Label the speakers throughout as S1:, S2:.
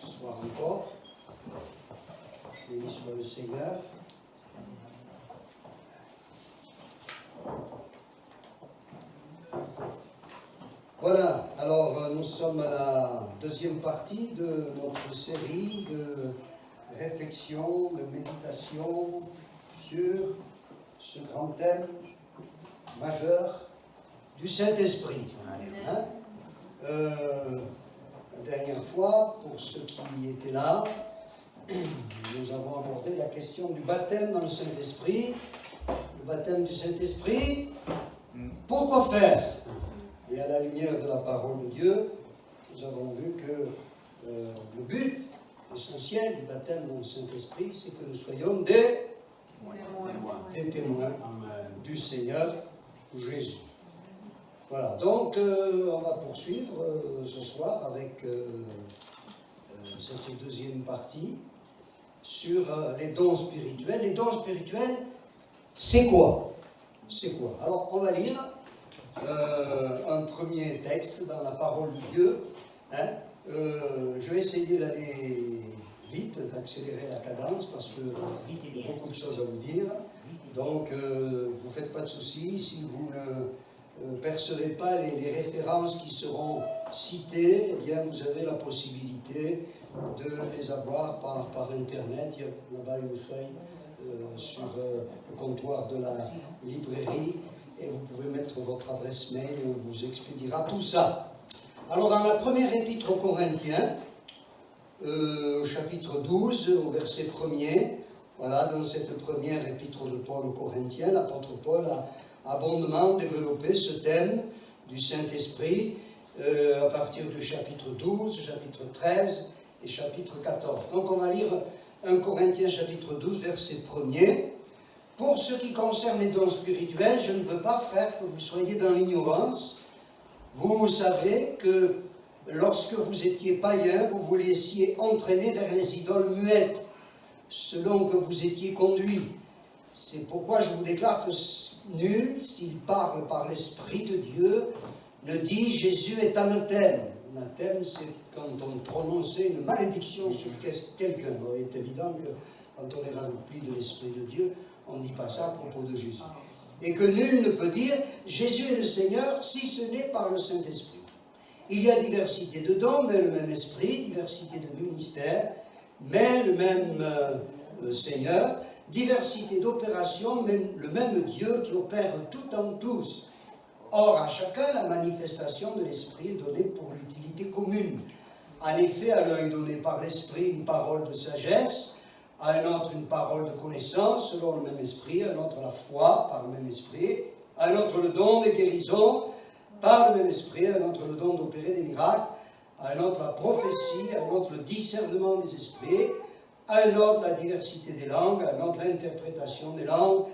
S1: ce soir encore. Béni soit le Seigneur. Voilà, alors nous sommes à la deuxième partie de notre série de réflexion, de méditation sur ce grand thème majeur du Saint-Esprit. Hein? La dernière fois, pour ceux qui étaient là, nous avons abordé la question du baptême dans le Saint-Esprit. Le baptême du Saint-Esprit, pourquoi faire? Et à la lumière de la parole de Dieu, nous avons vu que le but essentiel du baptême dans le Saint-Esprit, c'est que nous soyons des témoins du Seigneur Jésus. Voilà, donc on va poursuivre ce soir avec cette deuxième partie sur les dons spirituels. Les dons spirituels, c'est quoi? C'est quoi? Alors, on va lire un premier texte dans la parole de Dieu. Hein? Je vais essayer d'aller vite, d'accélérer la cadence, parce que y a beaucoup de choses à vous dire. Donc, vous ne faites pas de soucis si vous ne percevez pas les références qui seront citées. Eh bien, vous avez la possibilité de les avoir par Internet. Il y a là-bas une feuille sur le comptoir de la librairie. Et vous pouvez mettre votre adresse mail et on vous expédiera tout ça. Alors, dans la première épître aux Corinthiens, au chapitre 12, au verset 1er, voilà, dans cette première épître de Paul aux Corinthiens, l'apôtre Paul a abondamment développé ce thème du Saint-Esprit à partir du chapitre 12, chapitre 13 et chapitre 14. Donc, on va lire 1 Corinthiens chapitre 12, verset 1er. Pour ce qui concerne les dons spirituels, je ne veux pas, frères, que vous soyez dans l'ignorance. Vous savez que lorsque vous étiez païens, vous vous laissiez entraîner vers les idoles muettes, selon que vous étiez conduits. C'est pourquoi je vous déclare que nul, s'il parle par l'Esprit de Dieu, ne dit Jésus est anathème. Anathème, c'est quand on prononçait une malédiction sur quelqu'un. Il est évident que quand on est rempli de l'Esprit de Dieu, on ne dit pas ça à propos de Jésus. Et que nul ne peut dire Jésus est le Seigneur si ce n'est par le Saint-Esprit. Il y a diversité de dons, mais le même Esprit, diversité de ministères, mais le même Seigneur, diversité d'opérations, mais le même Dieu qui opère tout en tous. Or, à chacun, la manifestation de l'Esprit est donnée pour l'utilité commune. En effet, à l'un est donné par l'Esprit une parole de sagesse, à un autre une parole de connaissance, selon le même esprit, à un autre la foi, par le même esprit, à un autre le don des guérisons, par le même esprit, à un autre le don d'opérer des miracles, à un autre la prophétie, à un autre le discernement des esprits, à un autre la diversité des langues, à un autre l'interprétation des langues.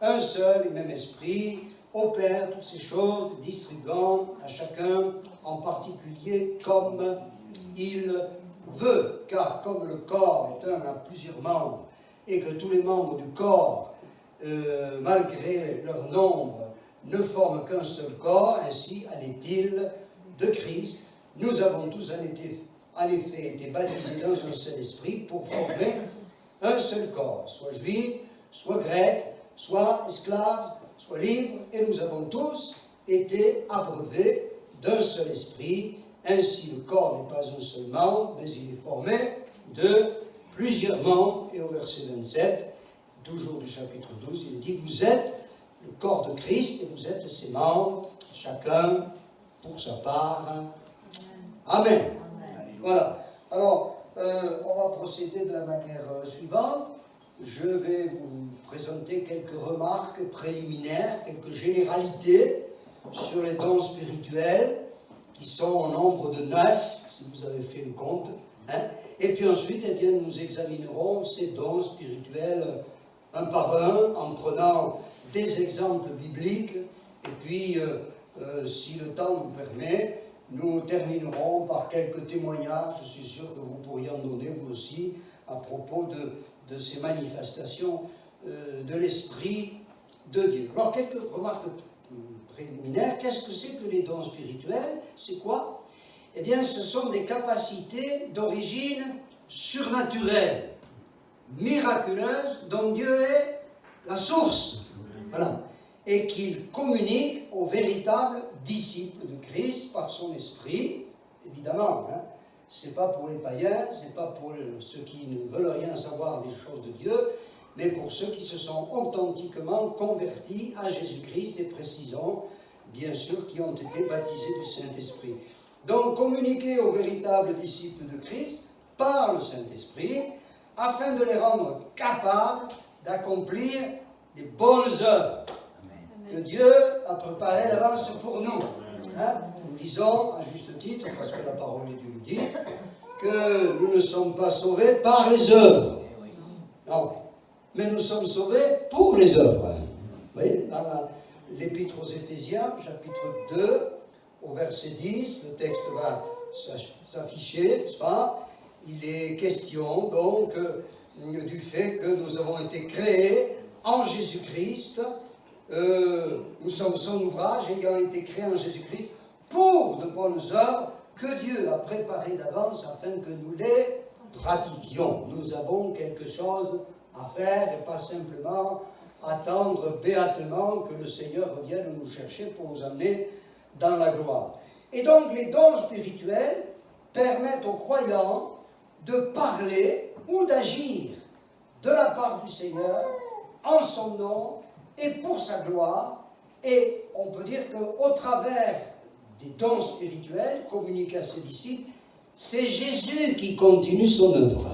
S1: Un seul et même esprit opère toutes ces choses, distribuant à chacun en particulier comme il veut, car comme le corps est un à plusieurs membres, et que tous les membres du corps, malgré leur nombre, ne forment qu'un seul corps, ainsi en est-il de Christ. Nous avons tous en effet été baptisés dans un seul esprit pour former un seul corps, soit juif, soit grec, soit esclave, soit libre, et nous avons tous été abreuvés d'un seul esprit. Ainsi, le corps n'est pas un seul membre, mais il est formé de plusieurs membres. Et au verset 27, toujours du chapitre 12, il dit « Vous êtes le corps de Christ et vous êtes ses membres, chacun pour sa part. » Amen. Amen. Voilà. Alors, on va procéder de la manière suivante. Je vais vous présenter quelques remarques préliminaires, quelques généralités sur les dons spirituels, qui sont au nombre de 9, si vous avez fait le compte. Hein. Et puis ensuite, eh bien, nous examinerons ces dons spirituels un par un, en prenant des exemples bibliques. Et puis, si le temps nous permet, nous terminerons par quelques témoignages, je suis sûr que vous pourriez en donner, vous aussi, à propos de ces manifestations de l'Esprit de Dieu. Alors, quelques remarques préliminaires. Qu'est-ce que c'est que les dons spirituels? C'est quoi? eh bien, ce sont des capacités d'origine surnaturelle, miraculeuse, dont Dieu est la source. Voilà. Et qu'il communique aux véritables disciples de Christ par son esprit, évidemment. Hein. Ce n'est pas pour les païens, ce n'est pas pour ceux qui ne veulent rien savoir des choses de Dieu, mais pour ceux qui se sont authentiquement convertis à Jésus-Christ, et précisons, bien sûr, qui ont été baptisés du Saint-Esprit. Donc, communiquer aux véritables disciples de Christ par le Saint-Esprit, afin de les rendre capables d'accomplir des bonnes œuvres que Dieu a préparées d'avance pour nous. Hein? Nous disons, à juste titre, parce que la parole de Dieu nous dit, que nous ne sommes pas sauvés par les œuvres. Non, mais nous sommes sauvés pour les œuvres. Vous voyez, dans l'Épître aux Éphésiens, chapitre 2, au verset 10, le texte va s'afficher, n'est-ce pas? Il est question donc du fait que nous avons été créés en Jésus-Christ. Nous sommes son ouvrage ayant été créés en Jésus-Christ pour de bonnes œuvres que Dieu a préparées d'avance afin que nous les pratiquions. Nous avons quelque chose à faire et pas simplement attendre béatement que le Seigneur revienne nous chercher pour nous amener dans la gloire. Et donc les dons spirituels permettent aux croyants de parler ou d'agir de la part du Seigneur en son nom et pour sa gloire. Et on peut dire qu'au travers des dons spirituels communiqués à ses disciples, c'est Jésus qui continue son œuvre.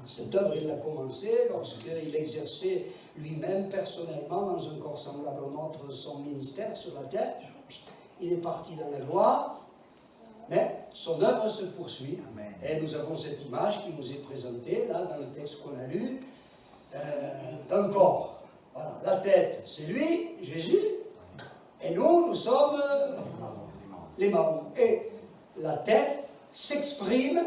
S1: Cette œuvre, il l'a commencée lorsqu'il exerçait lui-même personnellement dans un corps semblable au nôtre son ministère sur la terre. Il est parti dans la gloire, mais son œuvre se poursuit. Amen. Et nous avons cette image qui nous est présentée là dans le texte qu'on a lu, d'un corps. Voilà. La tête, c'est lui, Jésus, et nous sommes les membres. Et la tête s'exprime,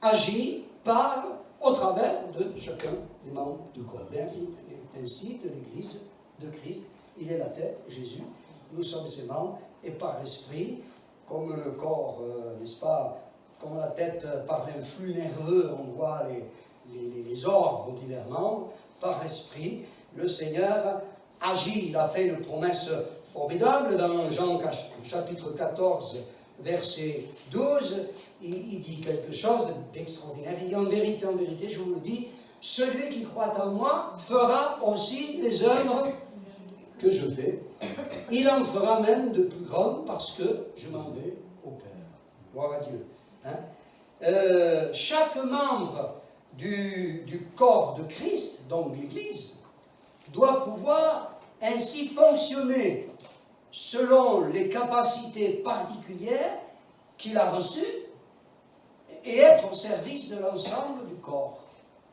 S1: agit, parle au travers de chacun des membres du corps. Bien, ainsi, de l'Église de Christ, il est la tête, Jésus, nous sommes ses membres, et par l'esprit, comme le corps, n'est-ce pas, comme la tête par l'influx nerveux, on voit les ordres aux divers membres, par l'esprit, le Seigneur agit. Il a fait une promesse formidable dans Jean chapitre 14, verset 12, il dit quelque chose d'extraordinaire. Il dit en vérité, je vous le dis, celui qui croit en moi fera aussi les œuvres que je fais. Il en fera même de plus grandes parce que je m'en vais au Père. Gloire à Dieu. Hein? Chaque membre du corps de Christ, donc l'Église, doit pouvoir ainsi fonctionner selon les capacités particulières qu'il a reçues et être au service de l'ensemble du corps.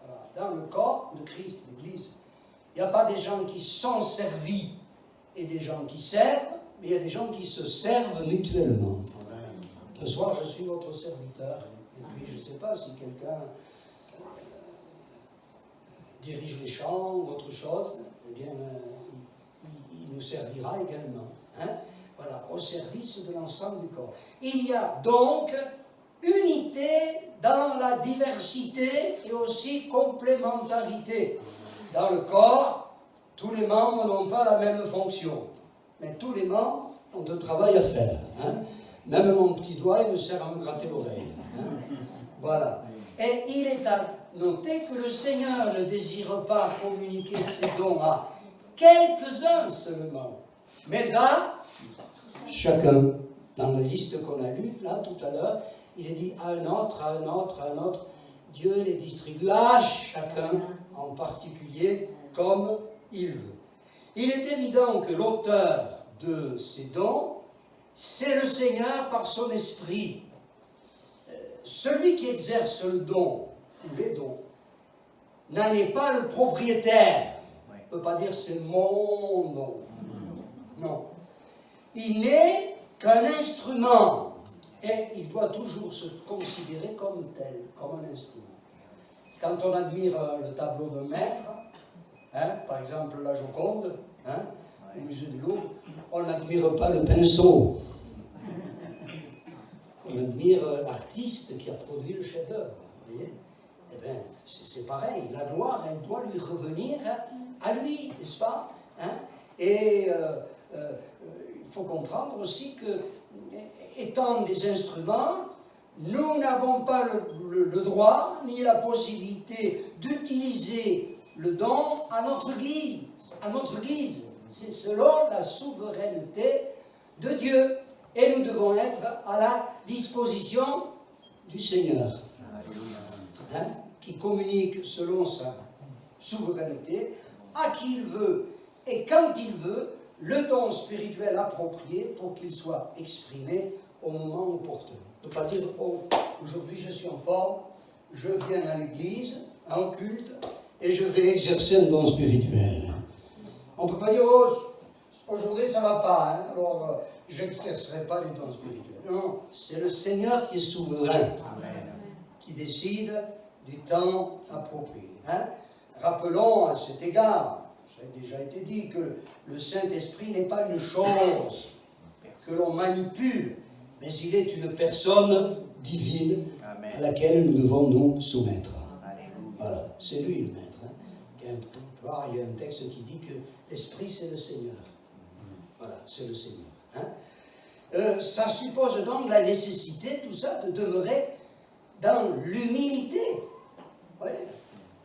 S1: Voilà. Dans le corps de Christ, l'Église, il n'y a pas des gens qui sont servis et des gens qui servent, mais il y a des gens qui se servent mutuellement. Ce soir, je suis votre serviteur, et puis je ne sais pas si quelqu'un dirige les chants ou autre chose, eh bien, il nous servira également. Hein? Voilà, au service de l'ensemble du corps. Il y a donc unité dans la diversité et aussi complémentarité. Dans le corps, tous les membres n'ont pas la même fonction, mais tous les membres ont un travail à faire. Hein? Même mon petit doigt, il me sert à me gratter l'oreille. Hein? Voilà. Et il est à noter que le Seigneur ne désire pas communiquer ses dons à quelques-uns seulement, mais à chacun. Dans la liste qu'on a lue, là, tout à l'heure, il est dit à un autre, à un autre, à un autre. Dieu les distribue à chacun en particulier comme il veut. Il est évident que l'auteur de ces dons, c'est le Seigneur par son esprit. Celui qui exerce le don, ou les dons, n'en est pas le propriétaire. On ne peut pas dire c'est mon don. Non. Il n'est qu'un instrument. Et il doit toujours se considérer comme tel, comme un instrument. Quand on admire le tableau d'un maître, hein, par exemple la Joconde, hein, au musée du Louvre, on n'admire pas le pinceau. On admire l'artiste qui a produit le chef-d'œuvre. Vous voyez? Eh bien, c'est pareil. La gloire, elle doit lui revenir à lui, n'est-ce pas? Hein? Et il faut comprendre aussi que, étant des instruments, nous n'avons pas le droit ni la possibilité d'utiliser le don à notre guise. À notre guise. C'est selon la souveraineté de Dieu. Et nous devons être à la disposition du Seigneur, hein, qui communique selon sa souveraineté à qui il veut et quand il veut le don spirituel approprié pour qu'il soit exprimé au moment opportun. On ne peut pas dire, oh, aujourd'hui je suis en forme, je viens à l'église, à un culte, et je vais exercer un don spirituel. On ne peut pas dire, oh, aujourd'hui ça ne va pas, hein, alors je n'exercerai pas les dons spirituels. Non, c'est le Seigneur qui est souverain, qui décide du temps approprié. Hein. Rappelons à cet égard, ça a déjà été dit, que le Saint-Esprit n'est pas une chose que l'on manipule, mais il est une personne divine à laquelle nous devons nous soumettre. Voilà, c'est lui le maître. Hein. Il y a un texte qui dit que l'Esprit c'est le Seigneur. Voilà, c'est le Seigneur. Hein. Ça suppose donc la nécessité, tout ça, de demeurer dans l'humilité. Ouais.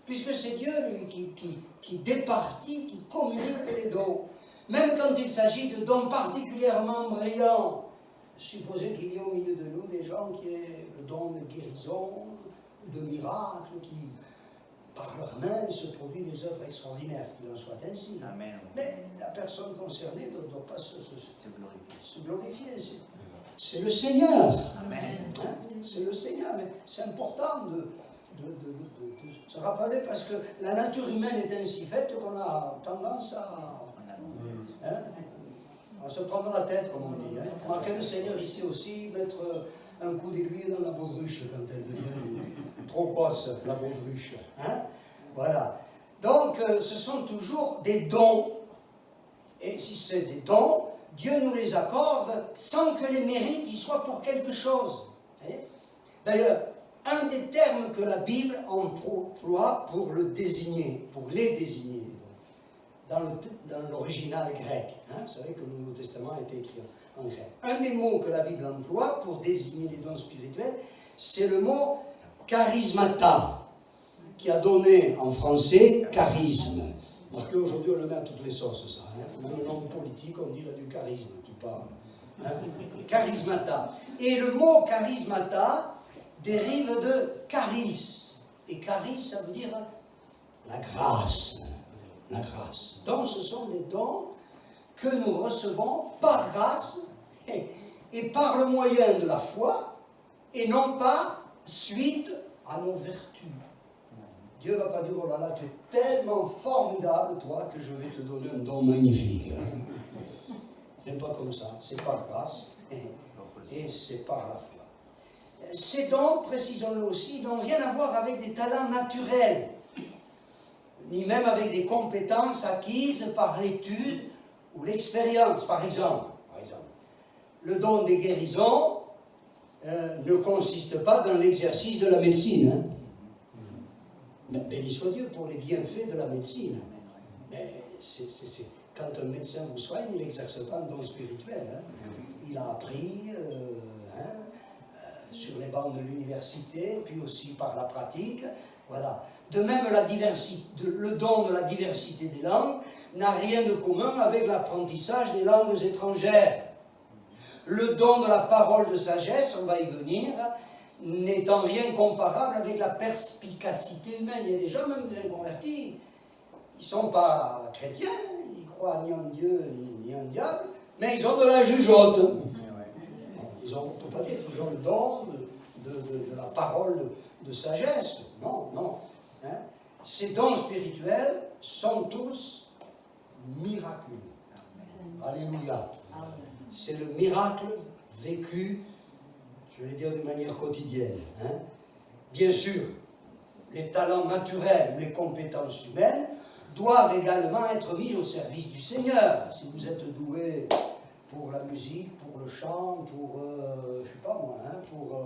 S1: Puisque c'est Dieu lui, qui départit, qui communique les dons. Même quand il s'agit de dons particulièrement brillants, supposez qu'il y ait au milieu de nous des gens qui aient le don de guérison, de miracles, qui, par leurs mains, se produisent des œuvres extraordinaires, qu'il en soit ainsi. Amen. Mais la personne concernée ne doit pas se glorifier. C'est le Seigneur. Amen. Hein? C'est le Seigneur, mais c'est important de se rappeler parce que la nature humaine est ainsi faite qu'on a tendance à se prendre la tête, comme on dit. Hein. Remarquez le Seigneur ici aussi mettre un coup d'aiguille dans la baudruche quand elle devient trop grosse, la baudruche. Hein. Voilà. Donc, ce sont toujours des dons. Et si c'est des dons, Dieu nous les accorde sans que les mérites y soient pour quelque chose. D'ailleurs, un des termes que la Bible emploie pour les désigner, dans l'original grec. Hein, vous savez que le Nouveau Testament a été écrit en grec. Un des mots que la Bible emploie pour désigner les dons spirituels, c'est le mot charismata, qui a donné en français charisme. Parce qu'aujourd'hui, on le met à toutes les sauces, ça. Hein. Même le nom politique, on dit là du charisme, tu parles. Hein. Charismata. Et le mot charismata dérive de charis. Et charis, ça veut dire la grâce. La grâce. Donc, ce sont des dons que nous recevons par grâce et par le moyen de la foi, et non pas suite à nos vertus. Dieu ne va pas dire, oh là là, tu es tellement formidable, toi, que je vais te donner un don magnifique. C'est pas comme ça. C'est par grâce et c'est par la foi. Ces dons, précisons-le aussi, n'ont rien à voir avec des talents naturels, ni même avec des compétences acquises par l'étude ou l'expérience. Par exemple, le don des guérisons ne consiste pas dans l'exercice de la médecine. Hein. Mais béni soit Dieu pour les bienfaits de la médecine. Mais quand un médecin vous soigne, il n'exerce pas un don spirituel. Hein. Il a appris sur les bancs de l'université, puis aussi par la pratique. Voilà. De même, le don de la diversité des langues n'a rien de commun avec l'apprentissage des langues étrangères. Le don de la parole de sagesse, on va y venir, n'est en rien comparable avec la perspicacité humaine. Il y a des gens, même des inconvertis, ils ne sont pas chrétiens, ils ne croient ni en Dieu ni en diable, mais ils ont de la jugeote. On ne peut pas dire qu'ils ont le don de la parole de sagesse. Non, non. Hein? Ces dons spirituels sont tous miraculeux. Alléluia. C'est le miracle vécu, je vais dire de manière quotidienne. Hein? Bien sûr, les talents naturels ou les compétences humaines doivent également être mis au service du Seigneur. Si vous êtes doué pour la musique, pour pour le chant, pour, je sais pas moi, hein, pour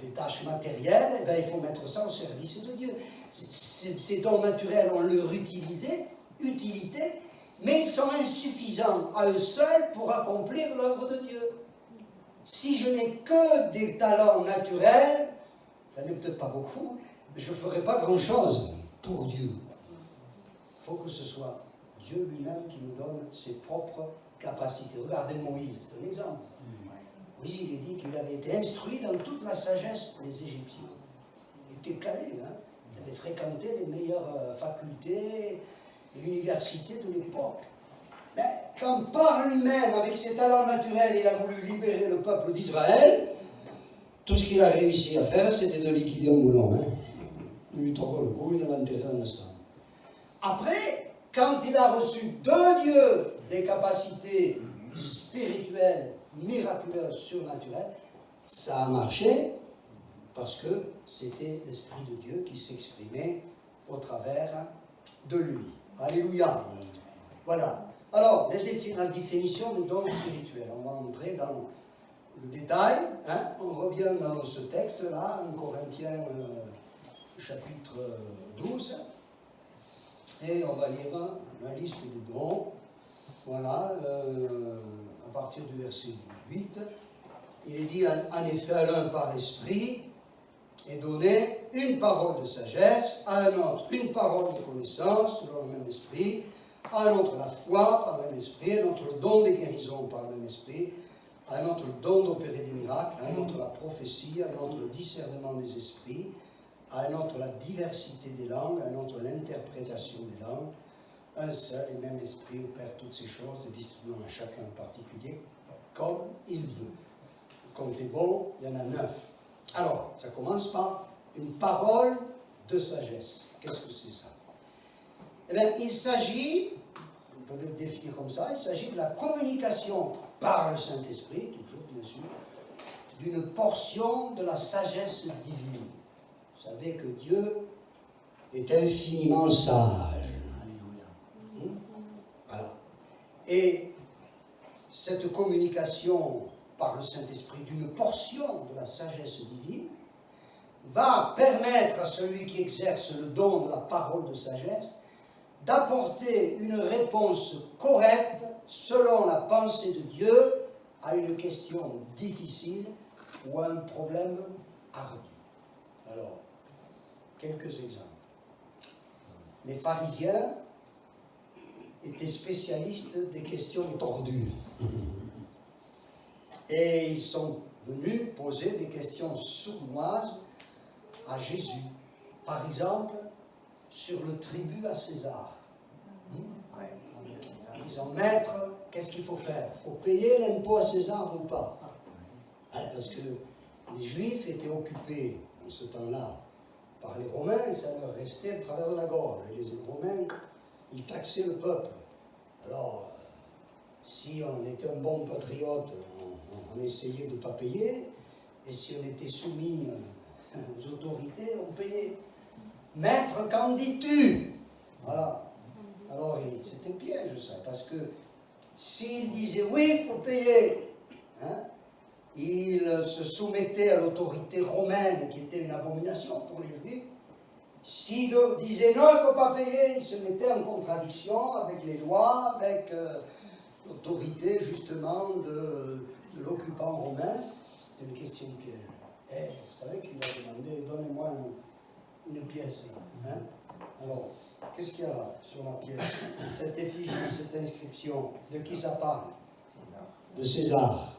S1: des tâches matérielles, eh bien, il faut mettre ça au service de Dieu. Ces dons naturels ont leur utilité, mais ils sont insuffisants à eux seuls pour accomplir l'œuvre de Dieu. Si je n'ai que des talents naturels, j'en ai peut-être pas beaucoup, mais je ne ferai pas grand-chose pour Dieu. Il faut que ce soit Dieu lui-même qui nous donne ses propres capacités. Regardez Moïse, c'est un exemple. Moïse, il est dit qu'il avait été instruit dans toute la sagesse des Égyptiens. Il était calé, hein? Il avait fréquenté les meilleures facultés, l'université de l'époque. Mais quand par lui-même, avec ses talents naturels, il a voulu libérer le peuple d'Israël, tout ce qu'il a réussi à faire, c'était de liquider un moulon. Hein. Il lui tordait le cou, il l'a enterré dans le sang. Après, quand il a reçu de Dieu des capacités spirituelles, miraculeuses, surnaturelles, ça a marché parce que c'était l'Esprit de Dieu qui s'exprimait au travers de lui. Alléluia. Voilà. Alors, la définition des dons spirituels. On va entrer dans le détail. Hein. On revient dans ce texte-là, 1 Corinthiens chapitre 12. Et on va lire la liste des dons. Voilà, à partir du verset 8. Il est dit, en effet, à l'un par l'Esprit est donné une parole de sagesse, à un autre une parole de connaissance, selon le même esprit, à un autre la foi par le même esprit, à un autre le don des guérisons par le même esprit, à un autre le don d'opérer des miracles, à un autre la prophétie, à un autre le discernement des esprits, à un autre la diversité des langues, à un autre l'interprétation des langues. Un seul et même esprit opère toutes ces choses, les distribuant à chacun en particulier, comme il veut. Comptez bon, il y en a 9. Alors, ça commence par une parole de sagesse. Qu'est-ce que c'est ça? Eh bien, il s'agit, on peut le définir comme ça, il s'agit de la communication par le Saint-Esprit, toujours bien sûr, d'une portion de la sagesse divine. Vous savez que Dieu est infiniment sage. Voilà. Et cette communication par le Saint-Esprit d'une portion de la sagesse divine va permettre à celui qui exerce le don de la parole de sagesse d'apporter une réponse correcte selon la pensée de Dieu à une question difficile ou à un problème ardu. Alors, quelques exemples. Les pharisiens étaient spécialistes des questions tordues. Et ils sont venus poser des questions sournoises à Jésus. Par exemple, sur le tribut à César. Ils disent, maître, qu'est-ce qu'il faut faire? Il faut payer l'impôt à César ou pas? Parce que les Juifs étaient occupés en ce temps-là par les Romains, et ça leur restait à travers de la gorge. Et les Romains, ils taxaient le peuple. Alors, si on était un bon patriote, on essayait de ne pas payer, et si on était soumis aux autorités, on payait. Maître, qu'en dis-tu? Voilà. Alors, c'était piège, ça, parce que s'il disait oui, il faut payer, hein, il se soumettait à l'autorité romaine, qui était une abomination pour les Juifs. S'il disait non, il ne faut pas payer, il se mettait en contradiction avec les lois, avec l'autorité, justement, de l'occupant romain. C'était une question de piège. Et vous savez qu'il a demandé, donnez-moi une pièce. Hein? Alors, qu'est-ce qu'il y a là, sur la pièce? Cette effigie, cette inscription, de qui ça parle? De César.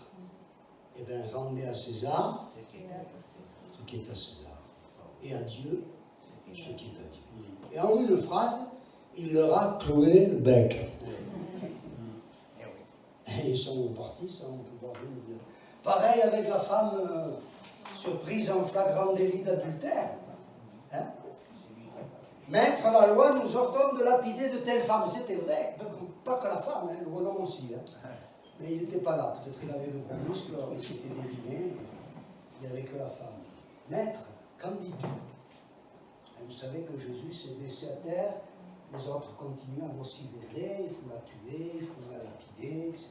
S1: Eh bien, rendez à César ce qui est à César. Et à Dieu ce qui est à Dieu. Et en une phrase, il leur a cloué le bec. Et ils sont partis sans pouvoir venir. Pareil avec la femme surprise en flagrant délit d'adultère. Hein? Maître, la loi nous ordonne de lapider de telle femme. C'était vrai. Pas que la femme, hein, le bonhomme aussi. Hein. Mais il n'était pas là. Peut-être qu'il avait de gros muscles, il s'était débiné. Il n'y avait que la femme. Maître, qu'en dis-tu? Vous savez que Jésus s'est laissé à terre. Les autres continuent à vociférer. Il faut la tuer, il faut la lapider, etc.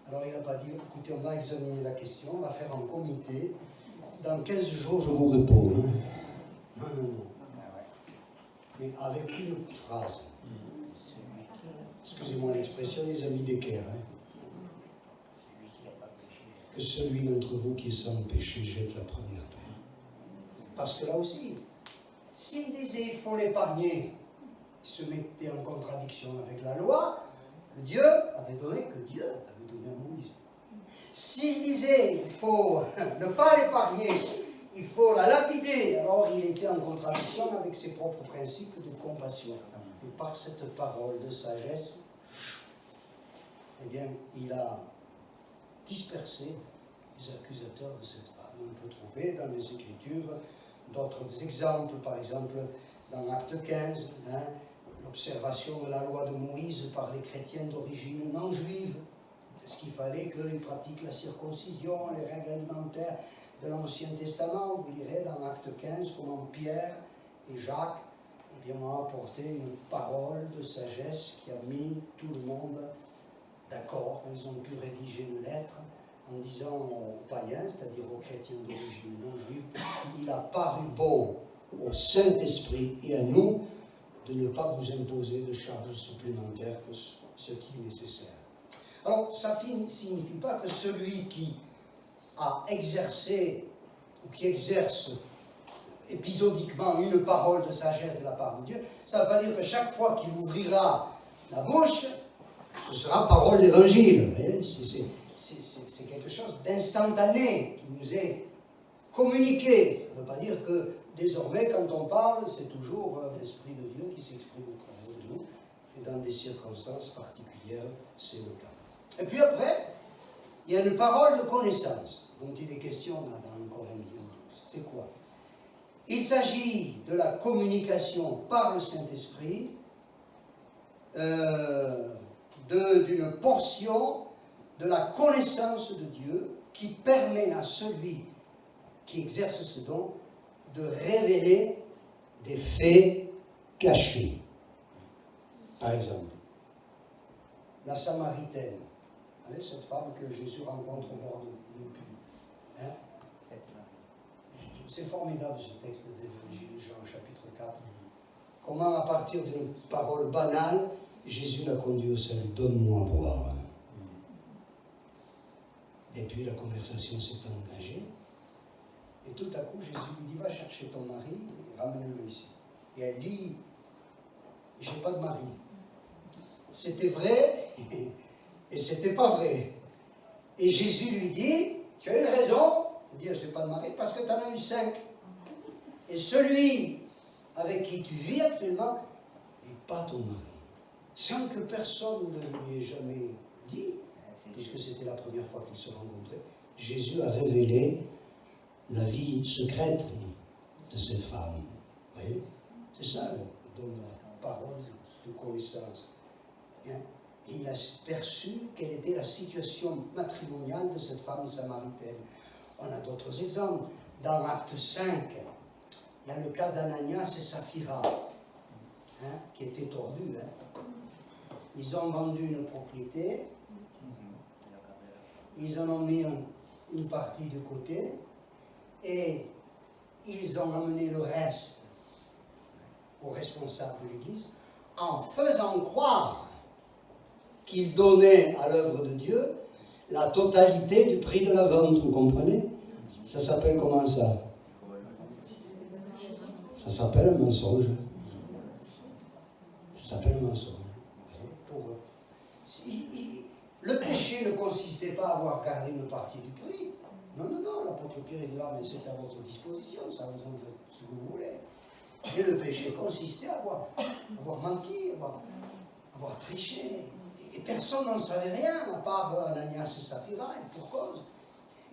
S1: Alors il n'a pas dit, écoutez, on va examiner la question, on va faire un comité, dans 15 jours je vous réponds. Non, non, non. Mais avec une phrase. Excusez-moi l'expression, les amis d'équerre. Que celui d'entre vous qui est sans péché jette la première pierre. Parce que là aussi, s'il disait il faut l'épargner, il se mettait en contradiction avec la loi que Dieu avait donnée à Moïse. S'il disait il faut ne pas l'épargner, il faut la lapider, alors il était en contradiction avec ses propres principes de compassion. Et par cette parole de sagesse, eh bien, il a dispersé les accusateurs de cette femme. On peut trouver dans les Écritures d'autres exemples, par exemple dans Acte 15, l'observation de la loi de Moïse par les chrétiens d'origine non juive. Est-ce qu'il fallait qu'ils pratiquent la circoncision, les règles alimentaires de l'Ancien Testament? Vous lirez dans Acte 15 comment Pierre et Jacques ont apporté une parole de sagesse qui a mis tout le monde d'accord. Ils ont pu rédiger une lettre en disant aux païens, c'est-à-dire aux chrétiens d'origine non juive, il a paru bon au Saint-Esprit et à nous de ne pas vous imposer de charges supplémentaires que ce qui est nécessaire. Alors, ça ne signifie pas que celui qui a exercé ou qui exerce épisodiquement une parole de sagesse de la part de Dieu, ça ne veut pas dire que chaque fois qu'il ouvrira la bouche, ce sera parole d'évangile. C'est quelque chose d'instantané qui nous est communiqué. Ça ne veut pas dire que désormais, quand on parle, c'est toujours l'Esprit de Dieu qui s'exprime au travers de nous. Et dans des circonstances particulières, c'est le cas. Et puis après, il y a une parole de connaissance, dont il est question là, dans Corinthiens 12. C'est quoi? Il s'agit de la communication par le Saint-Esprit d'une portion de la connaissance de Dieu qui permet à celui qui exerce ce don de révéler des faits cachés. Par exemple, la Samaritaine, cette femme que Jésus rencontre au bord du puits. C'est formidable ce texte de l'Évangile de Jean, chapitre 4. Comment, à partir d'une parole banale, Jésus l'a conduit au salut. Donne-moi à boire. Et puis la conversation s'est engagée. Et tout à coup, Jésus lui dit, va chercher ton mari et ramène-le ici. Et elle dit, j'ai pas de mari. C'était vrai et c'était pas vrai. Et Jésus lui dit, tu as eu raison de dire, j'ai pas de mari, parce que tu en as eu 5. Et celui avec qui tu vis actuellement n'est pas ton mari. Sans que personne ne lui ait jamais dit, puisque c'était la première fois qu'ils se rencontraient, Jésus a révélé la vie secrète de cette femme. Vous voyez? C'est ça, le don de la parole de connaissance. Et il a perçu quelle était la situation matrimoniale de cette femme samaritaine. On a d'autres exemples. Dans Acte 5, il y a le cas d'Ananias et Saphira, qui étaient tordus. Ils ont vendu une propriété, ils en ont mis une partie de côté, et ils ont amené le reste aux responsables de l'Église, en faisant croire qu'ils donnaient à l'œuvre de Dieu la totalité du prix de la vente, vous comprenez? Ça s'appelle comment ça? Ça s'appelle un mensonge. Ça s'appelle un mensonge. Pour eux. Le péché ne consistait pas à avoir gardé une partie du prix. Non, non, non, l'apôtre Pierre dit, ah, mais c'est à votre disposition, ça vous en faites ce que vous voulez. Et le péché consistait à avoir menti, avoir triché. Et personne n'en savait rien, à part Ananias et Saphira, et pour cause.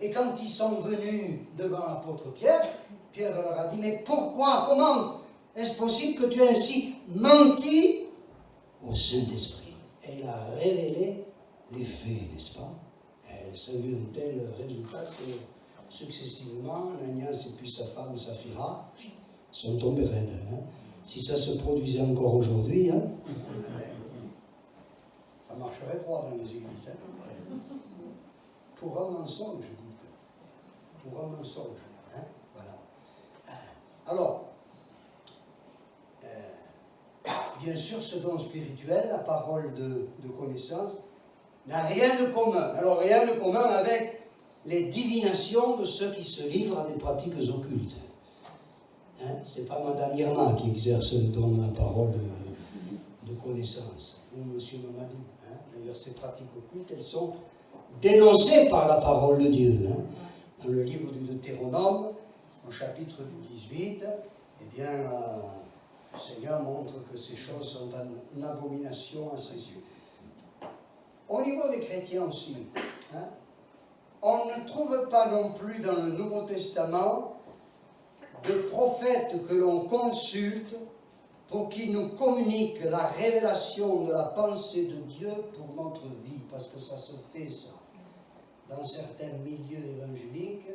S1: Et quand ils sont venus devant l'apôtre Pierre, Pierre leur a dit, mais pourquoi, comment est-ce possible que tu aies ainsi menti au Saint-Esprit? Et il a révélé les faits, n'est-ce pas? Et ça a eu un tel résultat que successivement, Ananias et puis sa femme Saphira sont tombés raides. Si ça se produisait encore aujourd'hui, ça marcherait droit dans les églises. pour un mensonge, dites. Pour un mensonge. Hein? Voilà. Alors, bien sûr, ce don spirituel, la parole de connaissance, n'a rien de commun. Alors, rien de commun avec les divinations de ceux qui se livrent à des pratiques occultes. Hein? Ce n'est pas Madame Irma qui exerce le don de la parole de connaissance, ou M. Mamadou. Hein? D'ailleurs, ces pratiques occultes, elles sont dénoncées par la parole de Dieu. Hein? Dans le livre du Deutéronome, au chapitre 18, eh bien, le Seigneur montre que ces choses sont une abomination à ses yeux. Au niveau des chrétiens aussi, hein, on ne trouve pas non plus dans le Nouveau Testament de prophètes que l'on consulte pour qu'ils nous communiquent la révélation de la pensée de Dieu pour notre vie, parce que ça se fait ça. Dans certains milieux évangéliques,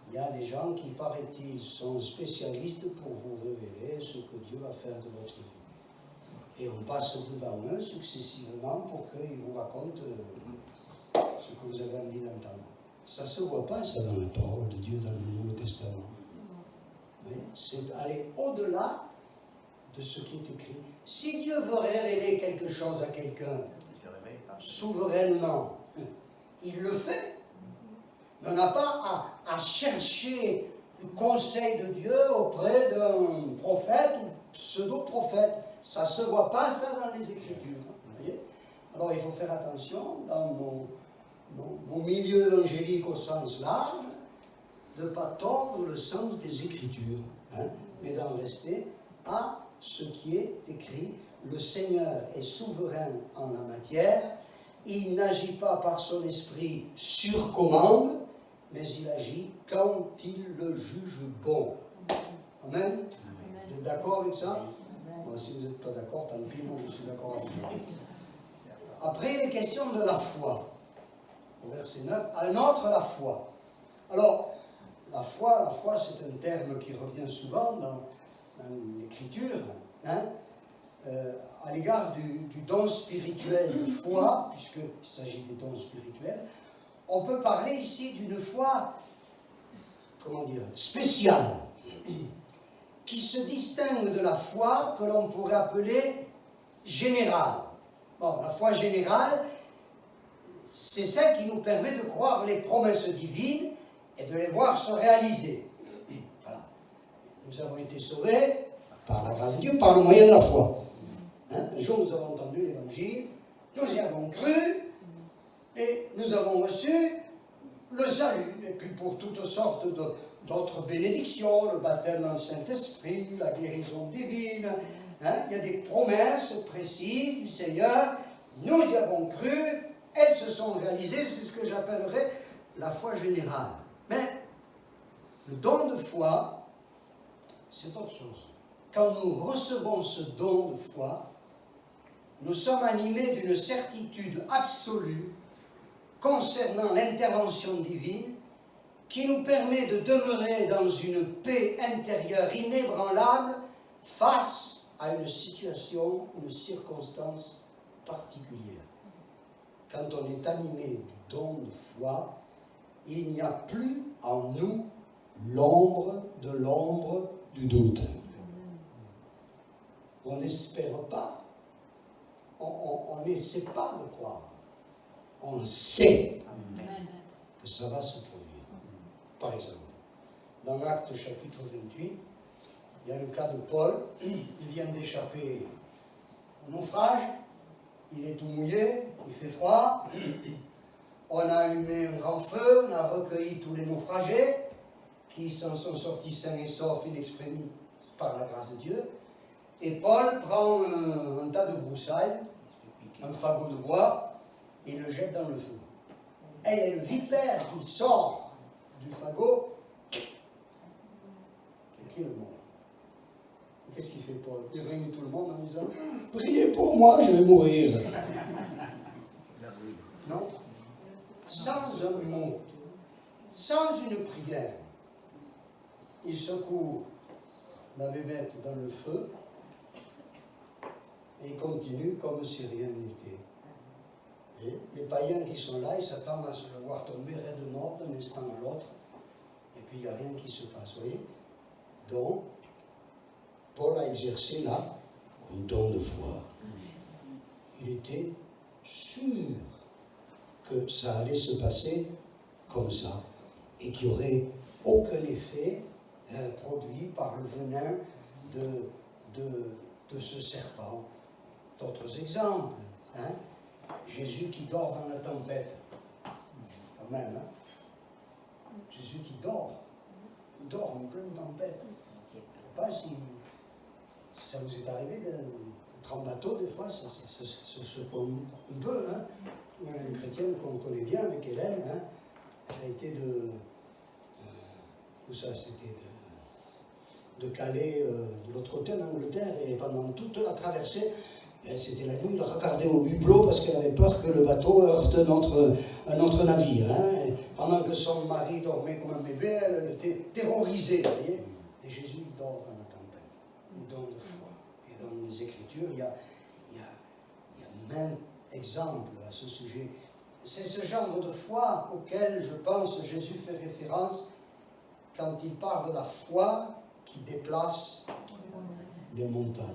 S1: il y a des gens qui, paraît-il, sont spécialistes pour vous révéler ce que Dieu va faire de votre vie. Et on passe devant eux successivement pour qu'ils vous racontent ce que vous avez envie d'entendre. Ça ne se voit pas, ça, dans la parole de Dieu, dans le Nouveau Testament. C'est aller au-delà de ce qui est écrit. Si Dieu veut révéler quelque chose à quelqu'un, souverainement, il le fait. Mais on n'a pas à chercher le conseil de Dieu auprès d'un prophète ou pseudo-prophète. Ça ne se voit pas, ça, dans les Écritures. Voyez. Alors, il faut faire attention, dans nos milieux évangéliques au sens large, de ne pas tordre le sens des Écritures, hein, mais d'en rester à ce qui est écrit. Le Seigneur est souverain en la matière, il n'agit pas par son esprit sur commande, mais il agit quand il le juge bon. Amen. Vous êtes d'accord avec ça? Bon, si vous n'êtes pas d'accord, tant pis, moi je suis d'accord avec vous. Après, les questions de la foi. Au verset 9, un autre, la foi. Alors, la foi, c'est un terme qui revient souvent dans l'Écriture, hein, à l'égard du don spirituel de foi, puisqu'il s'agit des dons spirituels. On peut parler ici d'une foi, comment dire, spéciale, qui se distingue de la foi que l'on pourrait appeler générale. Bon, la foi générale, c'est celle qui nous permet de croire les promesses divines et de les voir se réaliser. Voilà. Nous avons été sauvés par la grâce de Dieu, par le moyen de la foi. Hein? Un jour, nous avons entendu l'Évangile, nous y avons cru, et nous avons reçu le salut. Et puis pour toutes sortes d'autres bénédictions, le baptême dans le Saint-Esprit, la guérison divine, hein? Il y a des promesses précises du Seigneur, nous y avons cru, elles se sont réalisées, c'est ce que j'appellerais la foi générale. Mais le don de foi, c'est autre chose. Quand nous recevons ce don de foi, nous sommes animés d'une certitude absolue concernant l'intervention divine qui nous permet de demeurer dans une paix intérieure inébranlable face à une situation, une circonstance particulière. Quand on est animé du don de foi, il n'y a plus en nous l'ombre du doute. On n'espère pas, on n'essaie pas de croire. On sait que ça va se produire. Par exemple, dans l'Acte chapitre 28, il y a le cas de Paul, il vient d'échapper au naufrage, il est tout mouillé, il fait froid, on a allumé un grand feu, on a recueilli tous les naufragés qui s'en sont sortis sains et saufs in extremis par la grâce de Dieu, et Paul prend un tas de broussailles, un fagot de bois, et le jette dans le feu. Et il y a une vipère qui sort du fagot et qui le mord. Qu'est-ce qu'il fait Paul? Il réunit tout le monde en disant « Priez pour moi, je vais mourir ». Non. Sans un mot, sans une prière, il secoue la bébête dans le feu et il continue comme si rien n'était. Les païens qui sont là, ils s'attendent à se le voir tomber raide de mort d'un instant à l'autre. Et puis il n'y a rien qui se passe, vous voyez. Donc, Paul a exercé là un don de foi. Il était sûr que ça allait se passer comme ça et qu'il n'y aurait aucun effet produit par le venin de ce serpent. D'autres exemples, hein? Jésus qui dort dans la tempête, quand même, hein? Jésus qui dort, il dort en pleine tempête. Je ne sais pas si ça vous est arrivé d'être en bateau, des fois, ça se peut un peu, hein? Une chrétienne qu'on connaît bien avec Hélène, hein? Elle a été où ça, c'était de Calais, de l'autre côté en Angleterre, et pendant toute la traversée, c'était la nuit, elle regardait au hublot parce qu'elle avait peur que le bateau heurte un autre navire. Hein? Et pendant que son mari dormait comme un bébé, elle était terrorisée, vous voyez. Et Jésus dort dans la tempête, un don de foi. Et dans les Écritures, il y a maints exemples à ce sujet. C'est ce genre de foi auquel, je pense, Jésus fait référence quand il parle de la foi qui déplace les montagnes.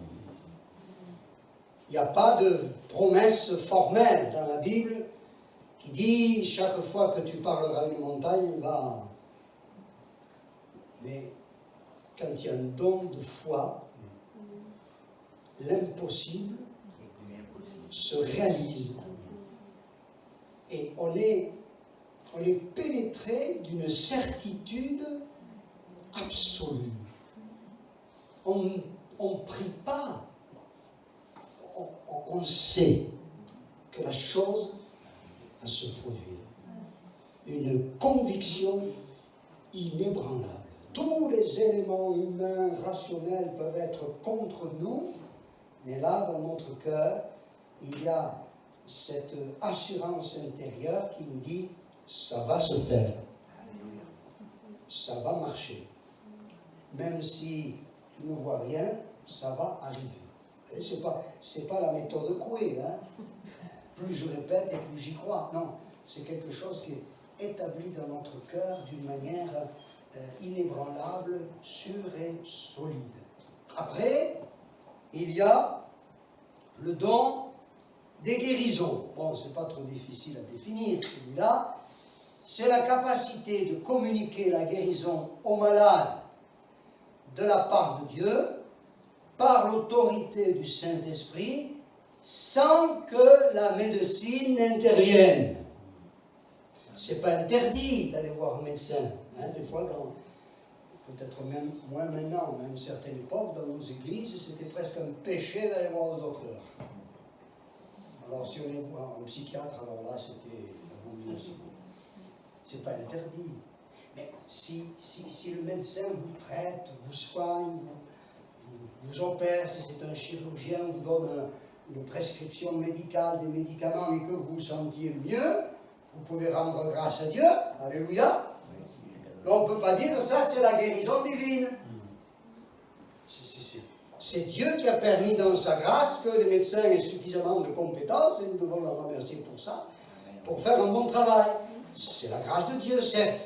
S1: Il n'y a pas de promesse formelle dans la Bible qui dit chaque fois que tu parleras à une montagne, va. Mais quand il y a un don de foi, l'impossible se réalise. Et on est pénétré d'une certitude absolue. On ne prie pas. On sait que la chose va se produire. Une conviction inébranlable. Tous les éléments humains, rationnels peuvent être contre nous, mais là, dans notre cœur, il y a cette assurance intérieure qui nous dit « ça va se faire, ça va marcher. Même si tu ne vois rien, ça va arriver. » C'est pas la méthode Coué, hein. Plus je répète et plus j'y crois. Non, c'est quelque chose qui est établi dans notre cœur d'une manière inébranlable, sûre et solide. Après, il y a le don des guérisons. Bon, c'est pas trop difficile à définir, celui-là. C'est la capacité de communiquer la guérison aux malades de la part de Dieu, par l'autorité du Saint-Esprit, sans que la médecine n'intervienne. C'est pas interdit d'aller voir un médecin. Hein, des fois, peut-être même moins maintenant, mais à une certaine époque, dans nos églises, c'était presque un péché d'aller voir le docteur. Alors, si on allait voir un psychiatre, alors là, c'était l'abomination. C'est pas interdit. Mais si le médecin vous traite, vous soigne, vous opère, si c'est un chirurgien, vous donne une prescription médicale, des médicaments, et que vous vous sentiez mieux, vous pouvez rendre grâce à Dieu. Alléluia. Mais on ne peut pas dire ça, c'est la guérison divine. C'est Dieu qui a permis dans sa grâce que les médecins aient suffisamment de compétences, et nous devons leur remercier pour ça, pour faire un bon travail. C'est la grâce de Dieu, certes.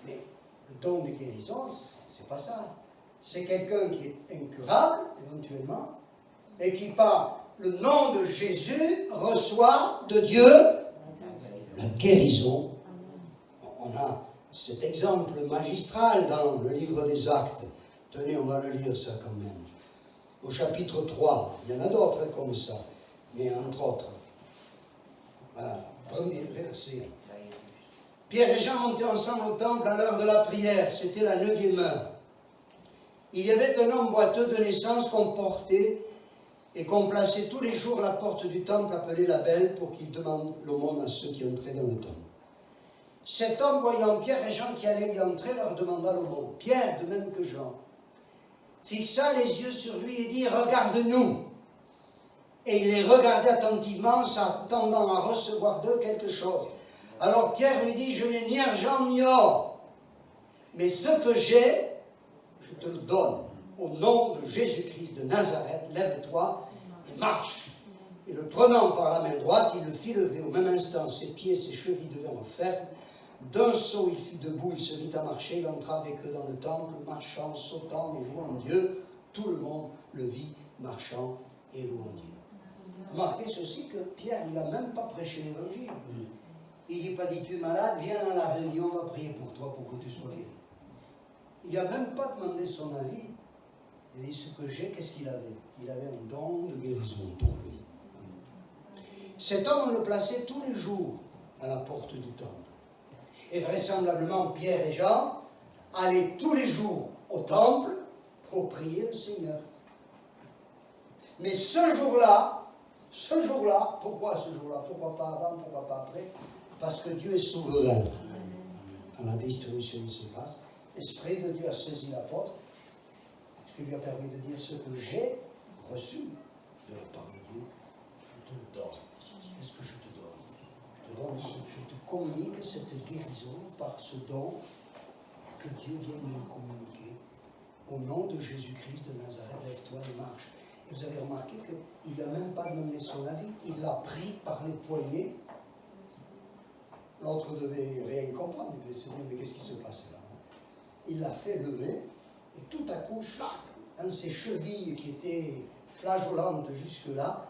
S1: Mais le don de guérison, c'est pas ça. C'est quelqu'un qui est incurable, éventuellement, et qui, par le nom de Jésus, reçoit de Dieu la guérison. On a cet exemple magistral dans le livre des Actes. Tenez, on va le lire ça quand même. Au chapitre 3, il y en a d'autres comme ça, mais entre autres. Voilà, premier verset. Pierre et Jean montaient ensemble au temple à l'heure de la prière, c'était la 9e heure. Il y avait un homme boiteux de naissance qu'on portait et qu'on plaçait tous les jours à la porte du temple appelé la Belle pour qu'il demande l'aumône à ceux qui entraient dans le temple. Cet homme, voyant Pierre et Jean qui allaient y entrer, leur demanda l'aumône. Pierre, de même que Jean, fixa les yeux sur lui et dit « Regarde-nous !» Et il les regardait attentivement, s'attendant à recevoir d'eux quelque chose. Alors Pierre lui dit « Je n'ai ni argent ni or, mais ce que j'ai, je te le donne. Au nom de Jésus-Christ de Nazareth, lève-toi et marche. » et le prenant par la main droite, il le fit lever. Au même instant, ses pieds et ses chevilles devinrent fermes. D'un saut, il fut debout, il se mit à marcher, il entra avec eux dans le temple, marchant, sautant et louant Dieu. Tout le monde le vit marchant et louant Dieu. Remarquez ceci que Pierre, il n'a même pas prêché l'évangile. Il n'a pas dit, tu es malade, viens à la réunion, on va prier pour toi pour que tu sois guéri. Il n'a même pas demandé son avis. Il a dit, ce que j'ai, qu'est-ce qu'il avait? Il avait un don de guérison pour lui. Cet homme, on le plaçait tous les jours à la porte du temple. Et vraisemblablement, Pierre et Jean allaient tous les jours au temple pour prier le Seigneur. Mais ce jour-là, pourquoi ce jour-là? Pourquoi pas avant, pourquoi pas après? Parce que Dieu est souverain dans la distribution de ses grâces. L'Esprit de Dieu a saisi l'apôtre, ce qui lui a permis de dire ce que j'ai reçu de la part de Dieu, je te le donne. Qu'est-ce que je te donne? Je te communique cette guérison par ce don que Dieu vient de nous communiquer. Au nom de Jésus-Christ de Nazareth, lève-toi et marche. Et vous avez remarqué qu'il n'a même pas demandé son avis, il l'a pris par les poignets. L'autre devait rien comprendre, il devait se dire, mais qu'est-ce qui se passe là? Il l'a fait lever, et tout à coup, dans ses chevilles qui étaient flageolantes jusque-là,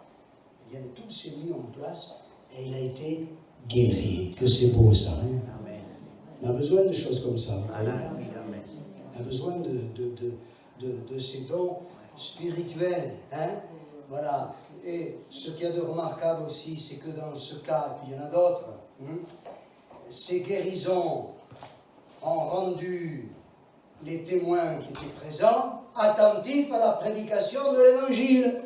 S1: eh bien, tout s'est mis en place, et il a été guéri. Que c'est beau ça, hein? Amen. On a besoin de choses comme ça. Amen. On a besoin de ces dons spirituels. Hein? Voilà. Et ce qu'il y a de remarquable aussi, c'est que dans ce cas, puis il y en a d'autres, ces guérisons ont rendu les témoins qui étaient présents attentifs à la prédication de l'Évangile.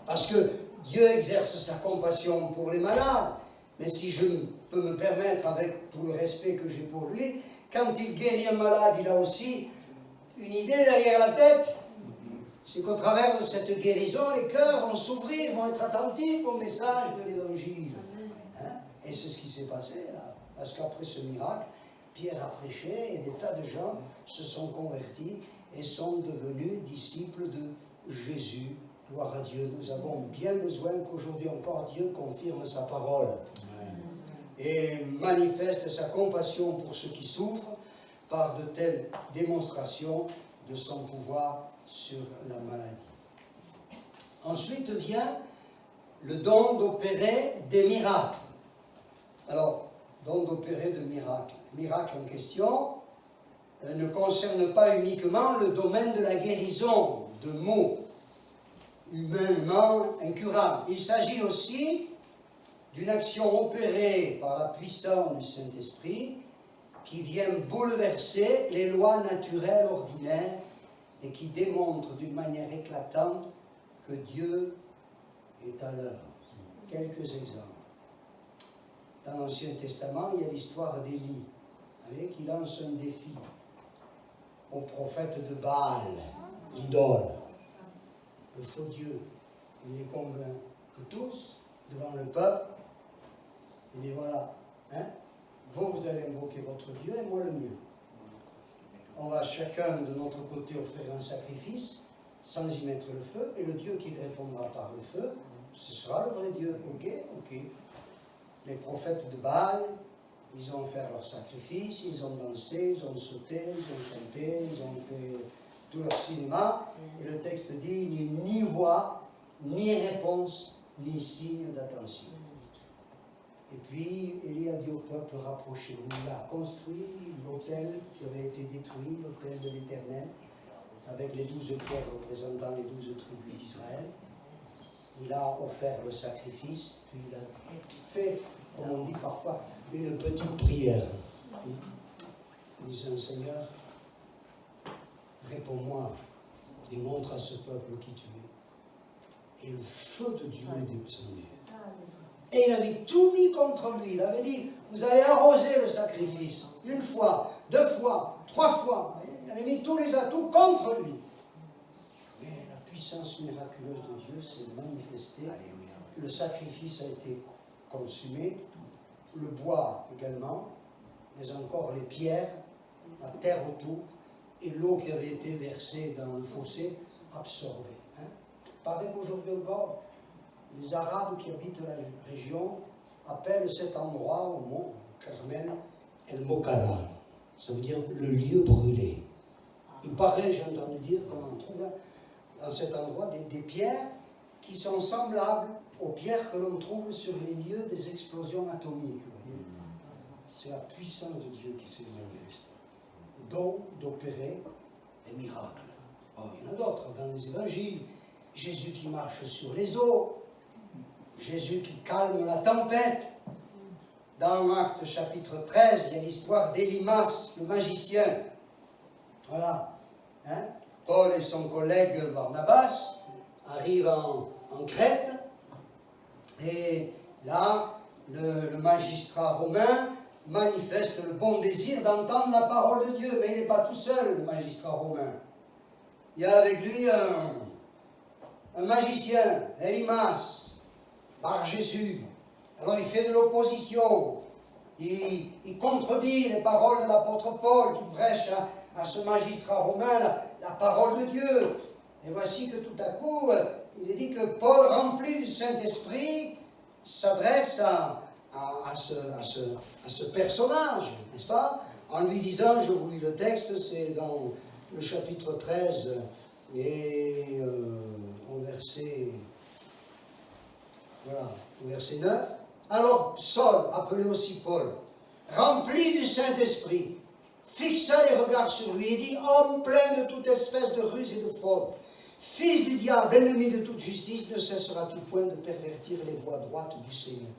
S1: Parce que Dieu exerce sa compassion pour les malades, mais si je peux me permettre, avec tout le respect que j'ai pour lui, quand il guérit un malade, il a aussi une idée derrière la tête. C'est qu'au travers de cette guérison, les cœurs vont s'ouvrir, vont être attentifs au message de l'Évangile. Hein? Et c'est ce qui s'est passé là. Parce qu'après ce miracle, Pierre a prêché et des tas de gens se sont convertis et sont devenus disciples de Jésus. Gloire à Dieu. Nous avons bien besoin qu'aujourd'hui encore Dieu confirme sa parole et manifeste sa compassion pour ceux qui souffrent par de telles démonstrations de son pouvoir sur la maladie. Ensuite vient le don d'opérer des miracles. Alors, don d'opérer des miracles. Le miracle en question ne concerne pas uniquement le domaine de la guérison de maux humainement incurables. Il s'agit aussi d'une action opérée par la puissance du Saint-Esprit qui vient bouleverser les lois naturelles ordinaires et qui démontre d'une manière éclatante que Dieu est à l'œuvre. Quelques exemples. Dans l'Ancien Testament, il y a l'histoire d'Élie, qui lance un défi au prophète de Baal, l'idole, le faux Dieu. Il les convainc que tous, devant le peuple, il dit voilà, vous allez invoquer votre Dieu et moi le mien. On va chacun de notre côté offrir un sacrifice sans y mettre le feu, et le Dieu qui répondra par le feu, ce sera le vrai Dieu. Ok. Les prophètes de Baal, ils ont fait leur sacrifice, ils ont dansé, ils ont sauté, ils ont chanté, ils ont fait tout leur cinéma, et le texte dit, il n'y a ni voix, ni réponse, ni signe d'attention. Et puis, Élie a dit au peuple, rapprochez-vous. Il a construit l'autel qui avait été détruit, l'autel de l'Éternel, avec les 12 pierres représentant les 12 tribus d'Israël. Il a offert le sacrifice, puis il a fait, comme on dit parfois, une petite prière. Disant, Seigneur, réponds-moi et montre à ce peuple qui tu es. Et le feu de Dieu est descendu. Et il avait tout mis contre lui. Il avait dit, vous allez arroser le sacrifice. 1 fois, 2 fois, 3 fois. Il avait mis tous les atouts contre lui. Mais la puissance miraculeuse de Dieu s'est manifestée. Le sacrifice a été consumé. Le bois également. Mais encore les pierres, la terre autour. Et l'eau qui avait été versée dans le fossé, absorbée. Il paraît qu'aujourd'hui encore, les Arabes qui habitent la région appellent cet endroit au mont Carmel El Mokara. Ça veut dire le lieu brûlé. Il paraît, j'ai entendu dire, qu'on trouve dans cet endroit des pierres qui sont semblables aux pierres que l'on trouve sur les lieux des explosions atomiques. C'est la puissance de Dieu qui s'est manifestée, donc d'opérer des miracles. Oh, il y en a d'autres dans les évangiles. Jésus qui marche sur les eaux, Jésus qui calme la tempête. Dans Actes chapitre 13, il y a l'histoire d'Élimas, le magicien. Voilà. Hein? Paul et son collègue Barnabas arrivent en Crète, et là, le magistrat romain manifeste le bon désir d'entendre la parole de Dieu, mais il n'est pas tout seul, le magistrat romain. Il y a avec lui un magicien, Élimas, par Jésus. Alors il fait de l'opposition, il contredit les paroles de l'apôtre Paul qui prêche à ce magistrat romain la parole de Dieu. Et voici que tout à coup, il est dit que Paul, rempli du Saint-Esprit, s'adresse à ce personnage, n'est-ce pas? En lui disant, je vous lis le texte, c'est dans le chapitre 13 et au verset, voilà, au verset 9. Alors Saul, appelé aussi Paul, rempli du Saint-Esprit, fixa les regards sur lui et dit, homme plein de toute espèce de ruse et de fraude, fils du diable, ennemi de toute justice, ne cesseras-tu point de pervertir les voies droites du Seigneur?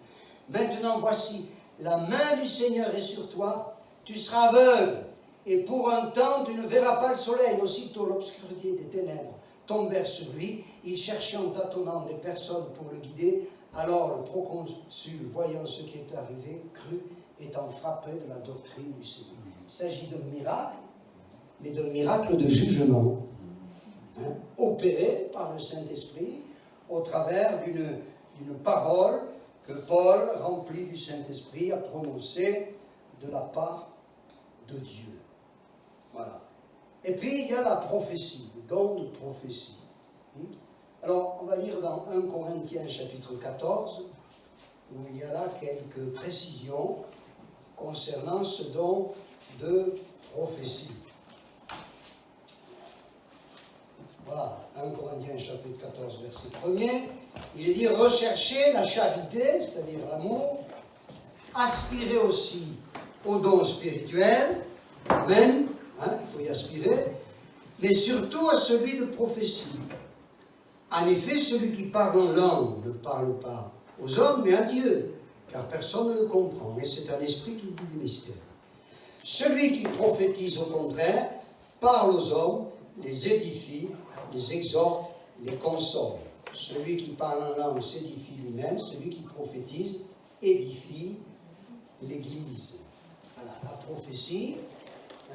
S1: Maintenant voici, la main du Seigneur est sur toi, tu seras aveugle, et pour un temps tu ne verras pas le soleil. Aussitôt l'obscurité des ténèbres tombèrent sur lui, il cherchait en tâtonnant des personnes pour le guider. Alors le proconsul, voyant ce qui est arrivé, crut, étant frappé de la doctrine du Seigneur. Il s'agit d'un miracle, mais d'un miracle de jugement, hein, opéré par le Saint-Esprit au travers d'une parole que Paul, rempli du Saint-Esprit, a prononcée de la part de Dieu. Voilà. Et puis il y a la prophétie, le don de prophétie. Alors, on va lire dans 1 Corinthiens chapitre 14, où il y a là quelques précisions concernant ce don de prophétie. Voilà, 1 Corinthiens chapitre 14, verset 1er, il est dit « Recherchez la charité, c'est-à-dire l'amour, aspirez aussi au don spirituel, amen, hein, il faut y aspirer, mais surtout à celui de prophétie. En effet, celui qui parle en langue ne parle pas aux hommes, mais à Dieu, car personne ne le comprend, mais c'est un esprit qui dit du mystère. Celui qui prophétise, au contraire, parle aux hommes, les édifie, les exhorte, les console. Celui qui parle en langue s'édifie lui-même, celui qui prophétise édifie l'Église. Voilà, la prophétie,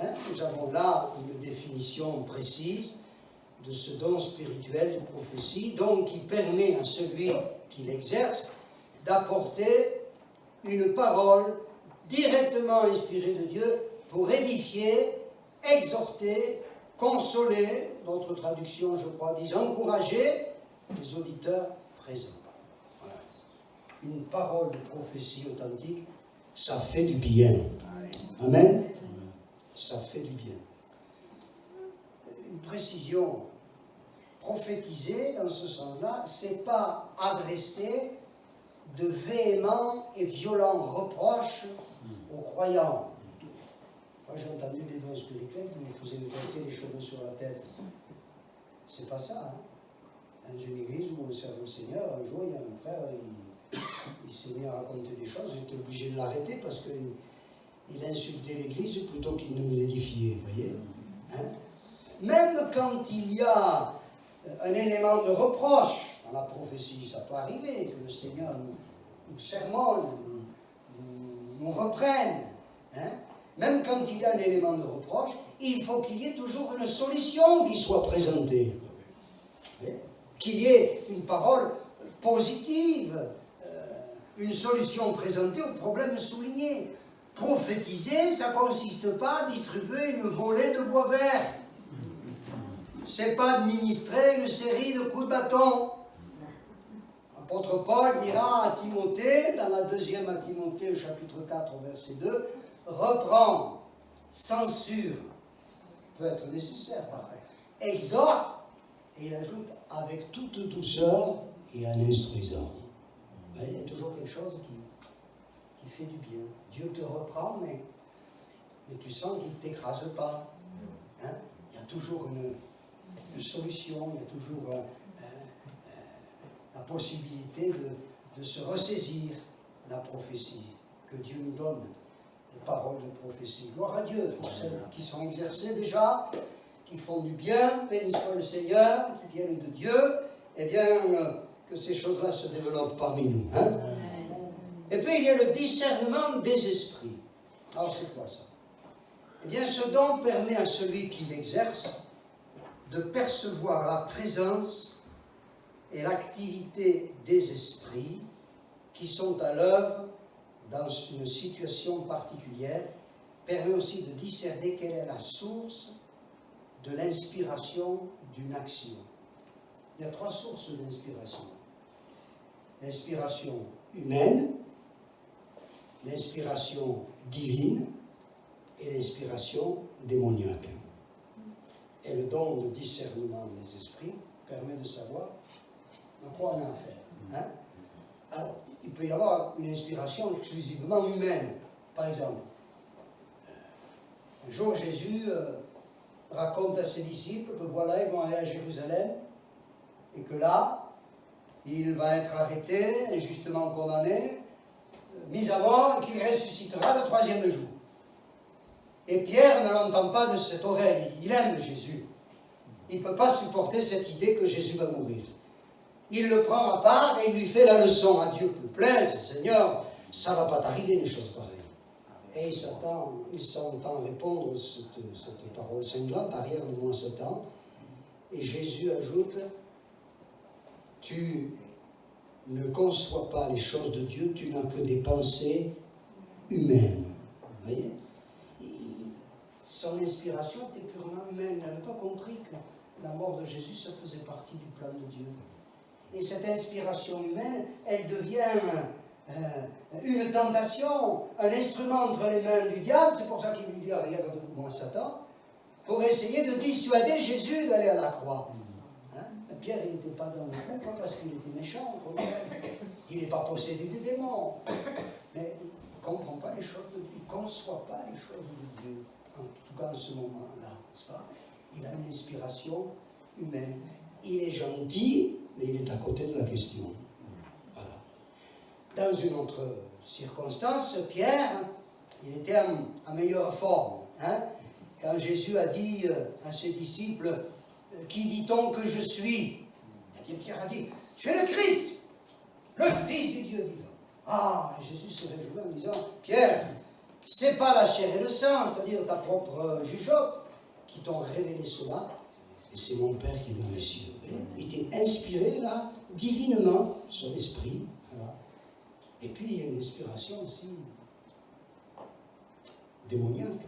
S1: hein, nous avons là une définition précise de ce don spirituel de prophétie, donc qui permet à celui qui l'exerce d'apporter une parole directement inspirée de Dieu pour édifier, exhorter, consoler, d'autres traductions, je crois, disent encourager les auditeurs présents. Voilà. Une parole de prophétie authentique, ça fait du bien. Amen. Ça fait du bien. Une précision, prophétiser dans ce sens-là, c'est pas adresser de véhéments et violents reproches aux croyants. Moi, j'ai entendu des dons spirituels qui me faisaient me passer les cheveux sur la tête. C'est pas ça. Hein. Dans une église où on sert le Seigneur, un jour, il y a un frère, il s'est mis à raconter des choses, j'étais obligé de l'arrêter parce qu'il insultait l'église plutôt qu'il ne nous édifiait, vous voyez. Hein. Même quand il y a un élément de reproche dans la prophétie, ça peut arriver que le Seigneur nous sermonne, nous reprenne. Hein. Même quand il y a un élément de reproche, il faut qu'il y ait toujours une solution qui soit présentée. Qu'il y ait une parole positive, une solution présentée au problème souligné. Prophétiser, ça ne consiste pas à distribuer une volée de bois vert. C'est pas administrer une série de coups de bâton. L'apôtre Paul dira à Timothée, dans la deuxième à Timothée, au chapitre 4, verset 2, reprend, censure, peut être nécessaire parfois, exhorte, et il ajoute, avec toute douceur et en instruisant. Il y a toujours quelque chose qui fait du bien. Dieu te reprend, mais tu sens qu'il ne t'écrase pas. Hein? Il y a toujours une solution, il y a toujours la possibilité de se ressaisir la prophétie, que Dieu nous donne des paroles de prophétie. Gloire à Dieu pour celles qui sont exercées déjà, qui font du bien, béni soit le Seigneur, qui viennent de Dieu, et bien que ces choses-là se développent parmi nous. Hein? Et puis il y a le discernement des esprits. Alors c'est quoi ça? Eh bien ce don permet à celui qui l'exerce de percevoir la présence et l'activité des esprits qui sont à l'œuvre dans une situation particulière, permet aussi de discerner quelle est la source de l'inspiration d'une action. Il y a 3 sources d'inspiration. L'inspiration humaine, l'inspiration divine et l'inspiration démoniaque. Et le don de discernement des esprits permet de savoir à quoi on a affaire. Hein? Alors, il peut y avoir une inspiration exclusivement humaine. Par exemple, un jour Jésus raconte à ses disciples que voilà, ils vont aller à Jérusalem et que là, il va être arrêté, injustement condamné, mis à mort et qu'il ressuscitera le 3e jour. Et Pierre ne l'entend pas de cette oreille, il aime Jésus. Il ne peut pas supporter cette idée que Jésus va mourir. Il le prend à part et il lui fait la leçon. À Dieu te plaise, Seigneur, ça ne va pas t'arriver des choses pareilles. Et il s'entend répondre cette parole cinglante, arrière de moi Satan. Et Jésus ajoute, tu ne conçois pas les choses de Dieu, tu n'as que des pensées humaines. Vous voyez? Son inspiration était purement humaine. Il n'avait pas compris que la mort de Jésus, ça faisait partie du plan de Dieu. Et cette inspiration humaine, elle devient une tentation, un instrument entre les mains du diable. C'est pour ça qu'il lui dit, regarde-moi Satan, pour essayer de dissuader Jésus d'aller à la croix. Hein? Pierre, il n'était pas dans le coup, pas parce qu'il était méchant, il n'est pas possédé des démons. Mais il ne comprend pas les choses de Dieu, il ne conçoit pas les choses de Dieu. En tout cas, en ce moment-là, n'est-ce pas? Il a une inspiration humaine. Il est gentil, mais il est à côté de la question. Voilà. Dans une autre circonstance, Pierre, il était en meilleure forme. Hein? Quand Jésus a dit à ses disciples, « Qui dit-on que je suis ?» Eh bien, Pierre a dit, « Tu es le Christ, le Fils du Dieu vivant. » Ah, Jésus se réjouit en disant, « Pierre, c'est pas la chair et le sang, c'est-à-dire ta propre jugeote, qui t'ont révélé cela, et c'est mon Père qui est dans les cieux. » Il était inspiré, là, divinement, son esprit. Voilà. Et puis, il y a une inspiration aussi démoniaque.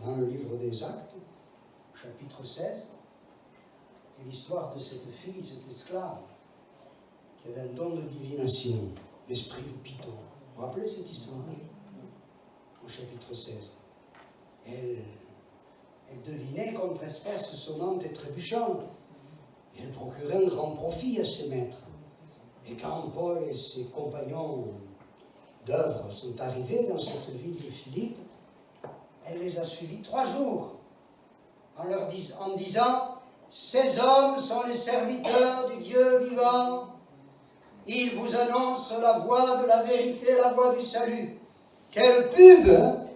S1: Dans le livre des Actes, chapitre 16, il y a l'histoire de cette fille, cette esclave, qui avait un don de divination, l'esprit de Python. Vous vous rappelez cette histoire? Au chapitre 16. Elle devinait contre espèce sonnante et trébuchante. Et elle procurait un grand profit à ses maîtres. Et quand Paul et ses compagnons d'œuvre sont arrivés dans cette ville de Philippe, elle les a suivis 3 jours, en disant, « Ces hommes sont les serviteurs du Dieu vivant. Ils vous annoncent la voie de la vérité, la voie du salut. » Quelle pub, hein?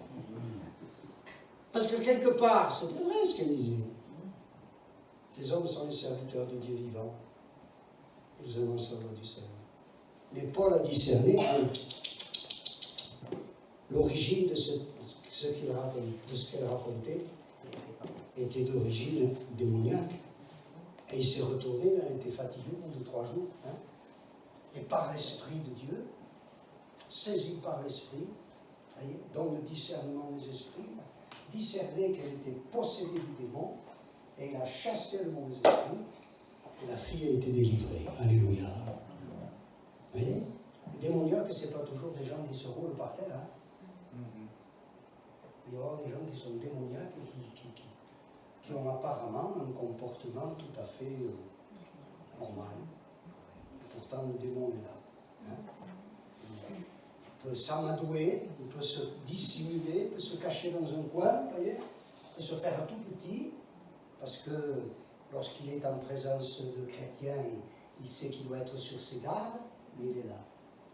S1: Parce que quelque part, c'était vrai ce qu'elle disait. Ces hommes sont les serviteurs de Dieu vivant. Ils vous annoncent la voie du salut. Mais Paul a discerné l'origine de ce qu'elle racontait était d'origine démoniaque. Et il s'est retourné, il a été fatigué au bout de 3 jours. Hein? Et par l'Esprit de Dieu, saisi par l'Esprit, donc le discernement des esprits, discerné qu'elle était possédée du démon, et il a chassé le mauvais esprit, et la fille a été délivrée. Alléluia. Vous voyez? Les démoniaques, ce n'est pas toujours des gens qui se roulent par terre. Hein. Il y aura des gens qui sont démoniaques et qui ont apparemment un comportement tout à fait normal. Et pourtant, le démon est là. Hein. Il peut s'amadouer, il peut se dissimuler, il peut se cacher dans un coin, vous voyez, il peut se faire tout petit, parce que lorsqu'il est en présence de chrétiens, il sait qu'il doit être sur ses gardes, mais il est là.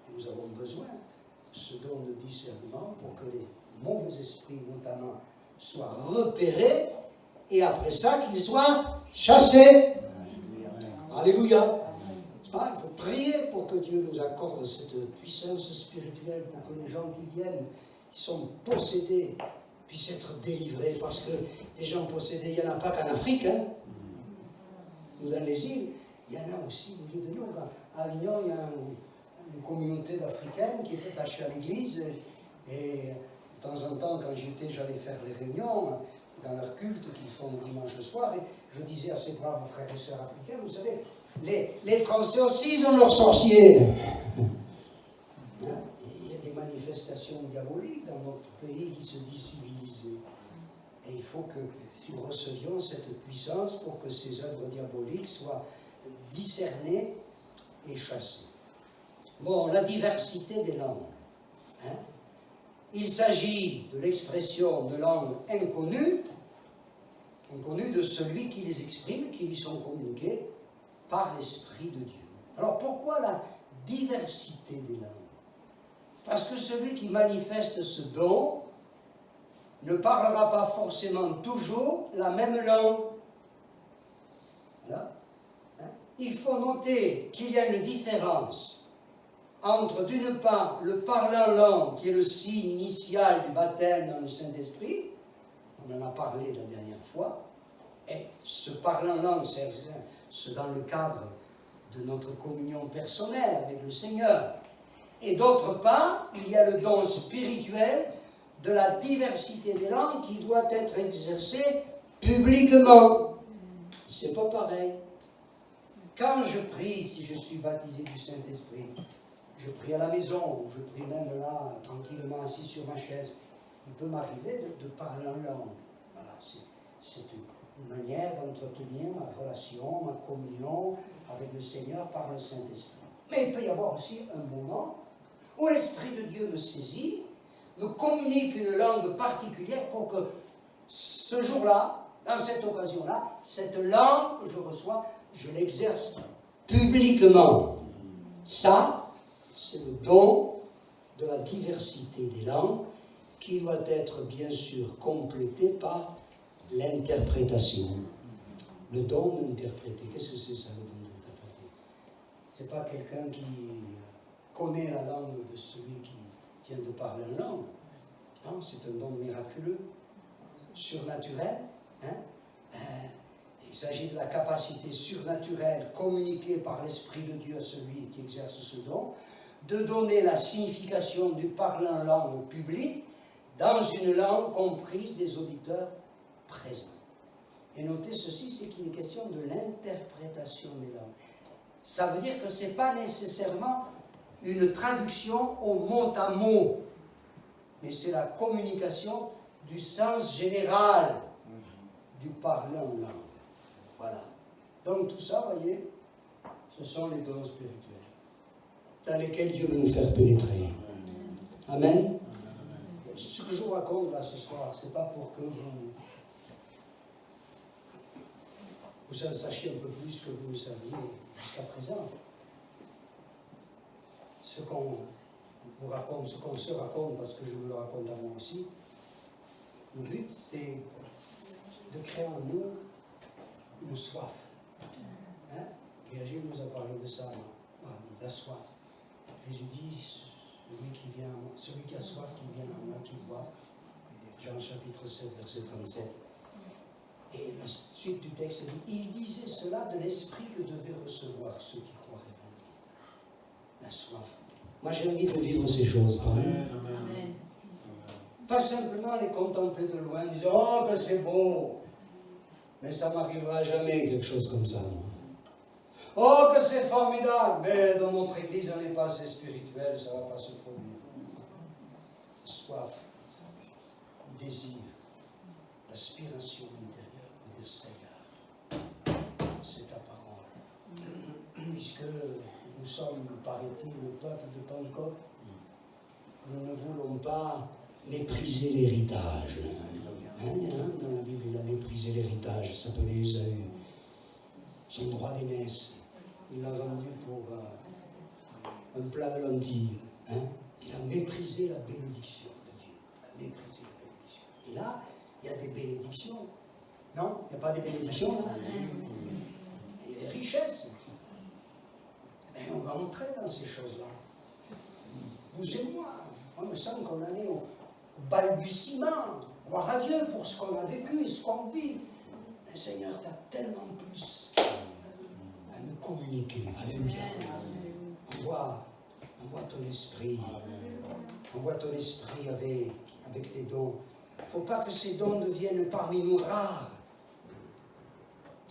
S1: Et nous avons besoin de ce don de discernement pour que les mauvais esprits, notamment, soient repérés, et après ça, qu'ils soient chassés. Alléluia. Ah, il faut prier pour que Dieu nous accorde cette puissance spirituelle, pour que les gens qui viennent, qui sont possédés, puissent être délivrés, parce que les gens possédés, il n'y en a pas qu'en Afrique, hein. Ou dans les îles, il y en a aussi au milieu de nous. À Avignon, il y a une communauté d'Africains qui est attachée à l'église, et de temps en temps, quand j'étais, j'allais faire les réunions dans leur culte qu'ils font le dimanche soir, et je disais à ces braves frères et sœurs africains, vous savez, les Français aussi, ils ont leurs sorciers. Hein? Il y a des manifestations diaboliques dans notre pays qui se disent civilisés. Et il faut que nous recevions cette puissance pour que ces œuvres diaboliques soient discernées et chassées. Bon, la diversité des langues. Hein? Il s'agit de l'expression de langues inconnues de celui qui les exprime, qui lui sont communiquées par l'Esprit de Dieu. Alors pourquoi la diversité des langues? Parce que celui qui manifeste ce don ne parlera pas forcément toujours la même langue. Voilà. Hein? Il faut noter qu'il y a une différence entre, d'une part, le parler en langue, qui est le signe initial du baptême dans le Saint-Esprit, on en a parlé la dernière fois, et ce parler en langue, c'est dans le cadre de notre communion personnelle avec le Seigneur. Et d'autre part, il y a le don spirituel de la diversité des langues qui doit être exercé publiquement. C'est pas pareil. Quand je prie, si je suis baptisé du Saint-Esprit, je prie à la maison, ou je prie même là, tranquillement assis sur ma chaise, il peut m'arriver de parler en langue. Voilà, c'est une manière d'entretenir ma relation, ma communion avec le Seigneur par le Saint-Esprit. Mais il peut y avoir aussi un moment où l'Esprit de Dieu me saisit, me communique une langue particulière pour que ce jour-là, dans cette occasion-là, cette langue que je reçois, je l'exerce publiquement. Ça, c'est le don de la diversité des langues qui doit être bien sûr complété par l'interprétation. Le don d'interpréter. Qu'est-ce que c'est ça, le don d'interpréter? C'est pas quelqu'un qui connaît la langue de celui qui vient de parler en langue. Non, c'est un don miraculeux, surnaturel. Hein? Il s'agit de la capacité surnaturelle communiquée par l'Esprit de Dieu à celui qui exerce ce don, de donner la signification du parler en langue publique dans une langue comprise des auditeurs présents. Et notez ceci, c'est qu'il est question de l'interprétation des langues. Ça veut dire que ce n'est pas nécessairement une traduction au mot à mot, mais c'est la communication du sens général du parler en langue. Voilà. Donc tout ça, vous voyez, ce sont les dons spirituels dans lesquels Dieu veut nous faire pénétrer. Amen. Ce que je vous raconte là ce soir, ce n'est pas pour que vous en sachiez un peu plus que vous le saviez jusqu'à présent. Ce qu'on vous raconte, ce qu'on se raconte, parce que je vous le raconte à moi aussi, le but c'est de créer en nous une soif. Hein? Virgile nous a parlé de ça, la soif. Jésus dit, celui qui a soif, qui vient à moi, qui boit. Jean chapitre 7, verset 37. Et la suite du texte dit, il disait cela de l'esprit que devaient recevoir ceux qui croiraient en lui. La soif. Moi j'ai envie de vivre ces choses. Amen. Amen. Pas simplement les contempler de loin, disant, oh que c'est beau. Mais ça ne m'arrivera jamais quelque chose comme ça. Oh, que c'est formidable! Mais dans notre église, on n'est pas assez spirituel, ça ne va pas se produire. Soif, désir, l'aspiration intérieure, de dire Seigneur, c'est ta parole. Puisque nous sommes, paraît-il, le peuple de Pentecôte, nous ne voulons pas mépriser l'héritage. Dans la Bible, il a méprisé l'héritage, il s'appelait Ésaü. Son droit d'aînesse, il l'a vendu pour un plat de lentilles. Il a méprisé la bénédiction de Dieu. Il a méprisé la bénédiction. Et là, il y a des bénédictions. Non, il n'y a pas de bénédictions. Il y a des richesses. Et on va entrer dans ces choses-là. Vous et moi, on me semble qu'on en est au balbutiement. Gloire à Dieu pour ce qu'on a vécu et ce qu'on vit. Mais Seigneur, tu as tellement plus à nous communiquer. Alléluia. Envoie ton esprit. Envoie ton esprit avec tes dons. Il ne faut pas que ces dons deviennent parmi nous rares.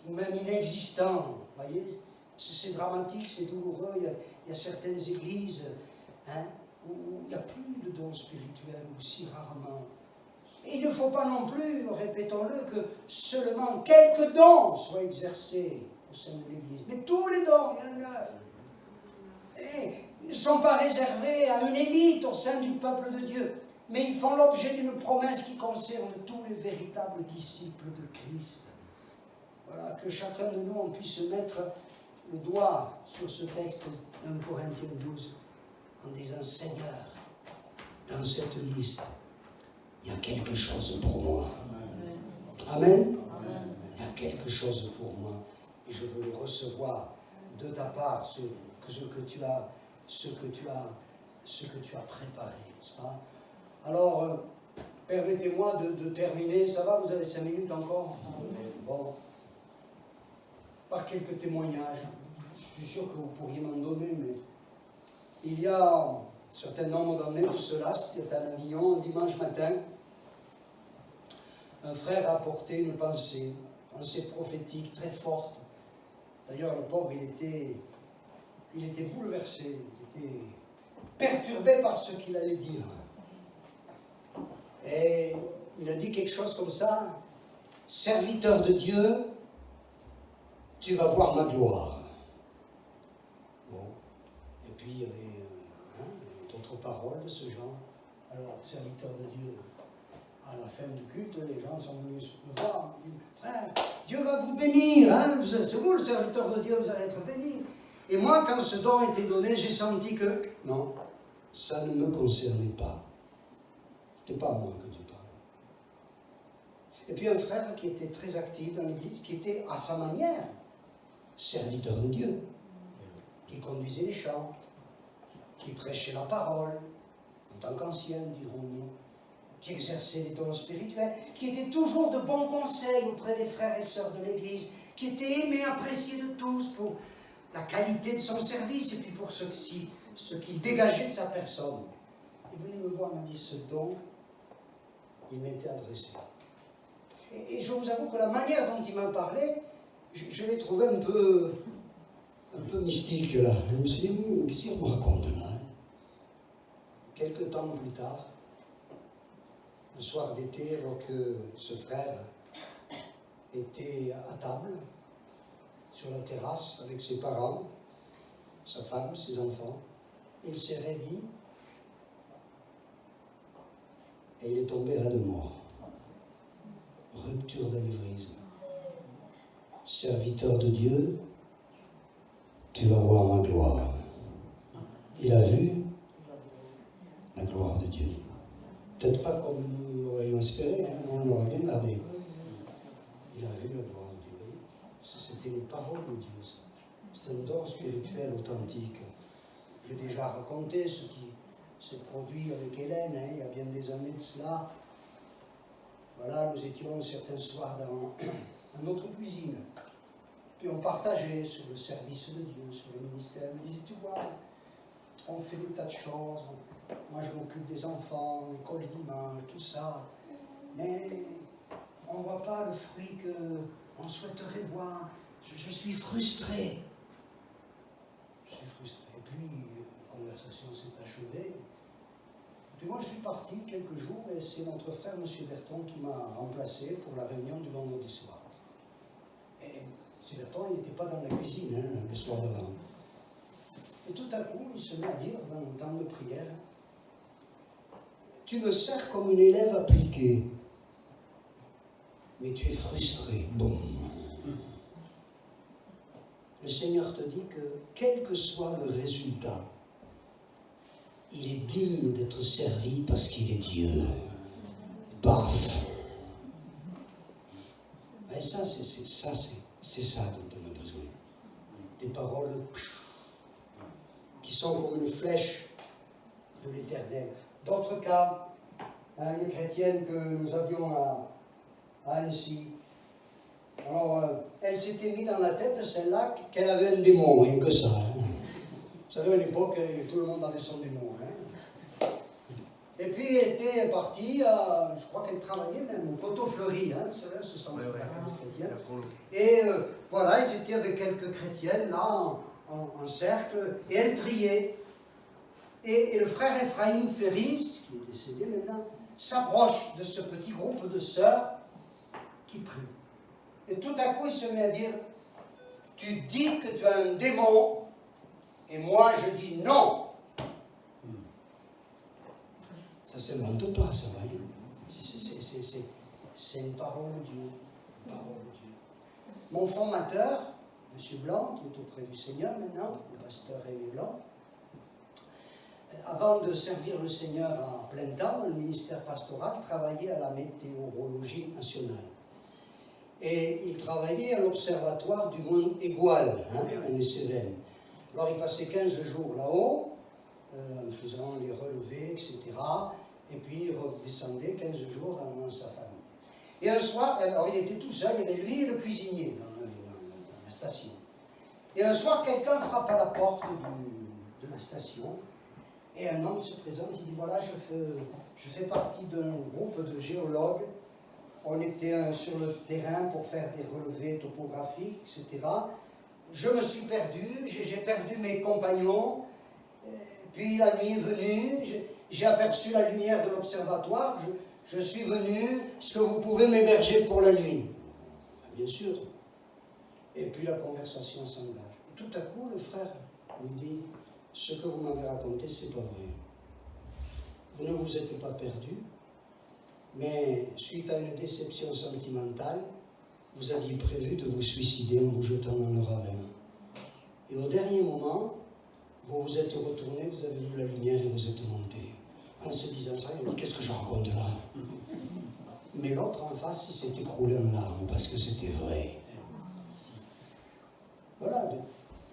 S1: Ou même inexistants. Vous voyez, c'est dramatique, c'est douloureux. Il y a certaines églises où il n'y a plus de dons spirituels, ou si rarement. Et il ne faut pas non plus, répétons-le, que seulement quelques dons soient exercés au sein de l'Église. Mais tous les dons, il y en a. Et ils ne sont pas réservés à une élite au sein du peuple de Dieu, mais ils font l'objet d'une promesse qui concerne tous les véritables disciples de Christ. Voilà, que chacun de nous, on puisse mettre le doigt sur ce texte, 1 Corinthiens 12, en disant, Seigneur, dans cette liste, il y a quelque chose pour moi. Amen. Il y a quelque chose pour moi. Et je veux le recevoir de ta part, ce que tu as préparé, n'est-ce pas? Alors, permettez-moi de terminer. Ça va, vous avez 5 minutes encore? Bon. Par quelques témoignages. Je suis sûr que vous pourriez m'en donner, mais il y a un certain nombre d'années de cela, c'était à Avignon, un dimanche matin, un frère a apporté une pensée prophétique très forte. D'ailleurs, le pauvre, il était bouleversé, il était perturbé par ce qu'il allait dire. Et il a dit quelque chose comme ça, « Serviteur de Dieu, tu vas voir ma gloire. » Bon, et puis il y avait d'autres paroles de ce genre. Alors, serviteur de Dieu, à la fin du culte, les gens sont venus me voir, ils disent, frère, Dieu va vous bénir, c'est vous le serviteur de Dieu, vous allez être béni. Et moi, quand ce don était donné, j'ai senti que, non, ça ne me concernait pas. Ce n'était pas moi que Dieu parlait. Et puis un frère qui était très actif dans l'église, qui était à sa manière serviteur de Dieu, qui conduisait les chants, qui prêchait la parole, en tant qu'ancien, dirons-nous, qui exerçait les dons spirituels, qui était toujours de bons conseils auprès des frères et sœurs de l'Église, qui était aimé, apprécié de tous pour la qualité de son service et puis pour ce qu'il dégageait de sa personne. Il venait me voir, il m'a dit, ce don, il m'était adressé. Et je vous avoue que la manière dont il m'a parlé, je l'ai trouvé un peu mystique là. Je me suis dit, qu'est-ce qu'il me raconte là? Quelques temps plus tard, un soir d'été, alors que ce frère était à table, sur la terrasse, avec ses parents, sa femme, ses enfants, il s'est raidi et il est tombé raide mort. Rupture d'anévrisme. Serviteur de Dieu, tu vas voir ma gloire. Il a vu la gloire de Dieu. Peut-être pas comme nous l'aurions espéré, on l'aurait bien gardé. Il a vu la gloire de Dieu. C'était les paroles de Dieu. C'est un don spirituel authentique. J'ai déjà raconté ce qui s'est produit avec Hélène, il y a bien des années de cela. Voilà, nous étions certains soirs dans notre cuisine. Puis on partageait sur le service de Dieu, sur le ministère. On disait, tu vois, on fait des tas de choses. Moi, je m'occupe des enfants, l'école du dimanche, tout ça. Mais on ne voit pas le fruit qu'on souhaiterait voir. Je suis frustré. suis frustré. Et puis, la conversation s'est achevée. Et puis moi, je suis parti quelques jours et c'est notre frère, M. Berton, qui m'a remplacé pour la réunion du vendredi soir. Et M. Berton, il n'était pas dans la cuisine le soir d'avant. Et tout à coup, il se met à dire, dans le temps de prière, « Tu me sers comme une élève appliquée, mais tu es frustré. » Bon. Le Seigneur te dit que, quel que soit le résultat, il est digne d'être servi parce qu'il est Dieu. Paf. Et ça, c'est ça dont on a besoin. Des paroles qui sont comme une flèche de l'Éternel. D'autres cas, une chrétienne que nous avions à Annecy. Alors, elle s'était mis dans la tête, celle-là, qu'elle avait un démon, rien que ça. Hein. Vous savez, à l'époque, tout le monde avait son démon. Hein. Et puis, elle était partie, je crois qu'elle travaillait même au Poteau Fleuri, hein, vous savez, ce sont les chrétiens. Et voilà, ils étaient avec quelques chrétiennes, là, en cercle, et elle priait. Et le frère Ephraim Ferris, qui est décédé maintenant, s'approche de ce petit groupe de sœurs qui prient. Et tout à coup, il se met à dire, « Tu dis que tu as un démon, et moi je dis non. » Ça ne s'invente pas, ça va. C'est une parole de Dieu. Une parole de Dieu. Mon formateur, M. Blanc, qui est auprès du Seigneur maintenant, le pasteur Aimé Blanc, avant de servir le Seigneur à plein temps, dans le ministère pastoral, travaillait à la météorologie nationale. Et il travaillait à l'observatoire du Mont Égual, à Cévennes. Alors il passait 15 jours là-haut, en faisant les relevés, etc. Et puis il redescendait 15 jours dans sa famille. Et un soir, alors il était tout seul, il y avait lui et le cuisinier dans la station. Et un soir, quelqu'un frappe à la porte de la station. Et un homme se présente, il dit, voilà, je fais partie d'un groupe de géologues. On était sur le terrain pour faire des relevés topographiques, etc. Je me suis perdu, j'ai perdu mes compagnons. Puis la nuit est venue, j'ai aperçu la lumière de l'observatoire. Je suis venu, est-ce que vous pouvez m'héberger pour la nuit? Bien sûr. Et puis la conversation s'engage. Tout à coup, le frère lui dit, ce que vous m'avez raconté, c'est pas vrai. Vous ne vous êtes pas perdu, mais suite à une déception sentimentale, vous aviez prévu de vous suicider en vous jetant dans le ravin. Et au dernier moment, vous vous êtes retourné, vous avez vu la lumière et vous êtes monté. En se disant ça, il dit, qu'est-ce que je raconte là? Mais l'autre en face, il s'est écroulé en larmes parce que c'était vrai. Voilà,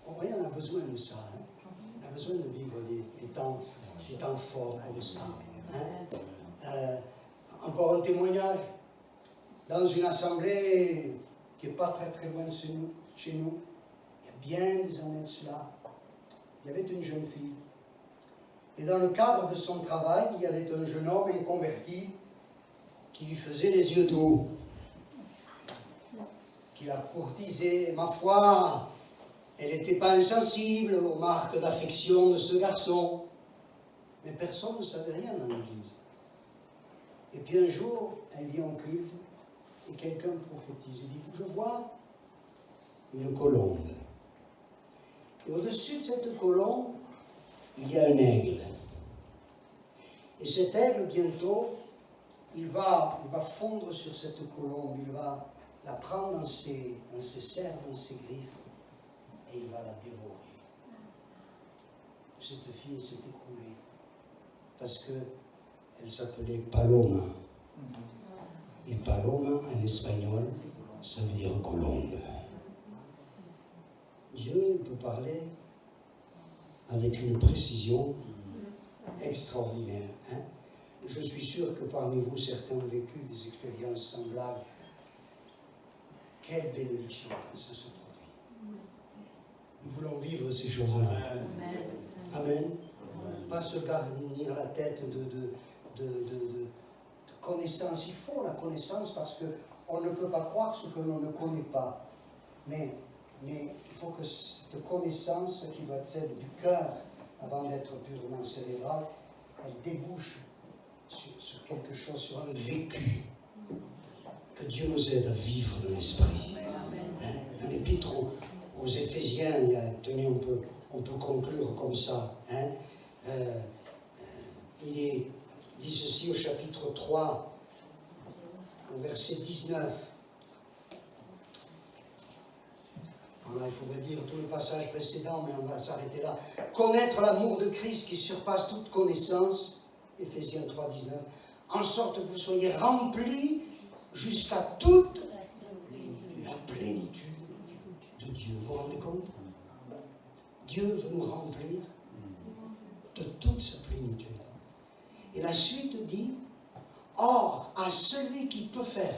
S1: on a besoin de ça. Hein. On a besoin de vivre des temps forts comme ça. Hein. Encore un témoignage. Dans une assemblée qui n'est pas très très loin de chez nous, il y a bien des années de cela, il y avait une jeune fille. Et dans le cadre de son travail, il y avait un jeune homme inconverti qui lui faisait les yeux d'eau, qui la courtisait. Ma foi, elle n'était pas insensible aux marques d'affection de ce garçon. Mais personne ne savait rien dans l'église. Et puis un jour, elle vient au culte et quelqu'un prophétise. Il dit, je vois une colombe. Et au-dessus de cette colombe, il y a un aigle. Et cet aigle, bientôt, il va fondre sur cette colombe, il va la prendre dans ses serres, dans ses griffes, et il va la dévorer. Cette fille s'est écroulée, parce qu'elle s'appelait Paloma. Et Paloma, en espagnol, ça veut dire colombe. Dieu peut parler avec une précision extraordinaire. Hein? Je suis sûr que parmi vous, certains ont vécu des expériences semblables. Quelle bénédiction quand ça se produit. Nous voulons vivre ces choses-là. Amen. Amen. Pas se garnir la tête de connaissance. Il faut la connaissance parce qu'on ne peut pas croire ce que l'on ne connaît pas. Mais mais il faut que cette connaissance qui doit être du cœur avant d'être purement cérébrale, elle débouche sur quelque chose, sur un vécu. Que Dieu nous aide à vivre dans l'esprit. Hein? Dans l'épître aux Éphésiens, tenez, on peut conclure comme ça. Hein? Il dit ceci au chapitre 3, au verset 19. Alors, il faudrait dire tout le passage précédent, mais on va s'arrêter là. Connaître l'amour de Christ qui surpasse toute connaissance, Éphésiens 3, 19, en sorte que vous soyez remplis jusqu'à toute la plénitude de Dieu. Vous vous rendez compte? Dieu veut nous remplir de toute sa plénitude. Et la suite dit, or, à celui qui peut faire,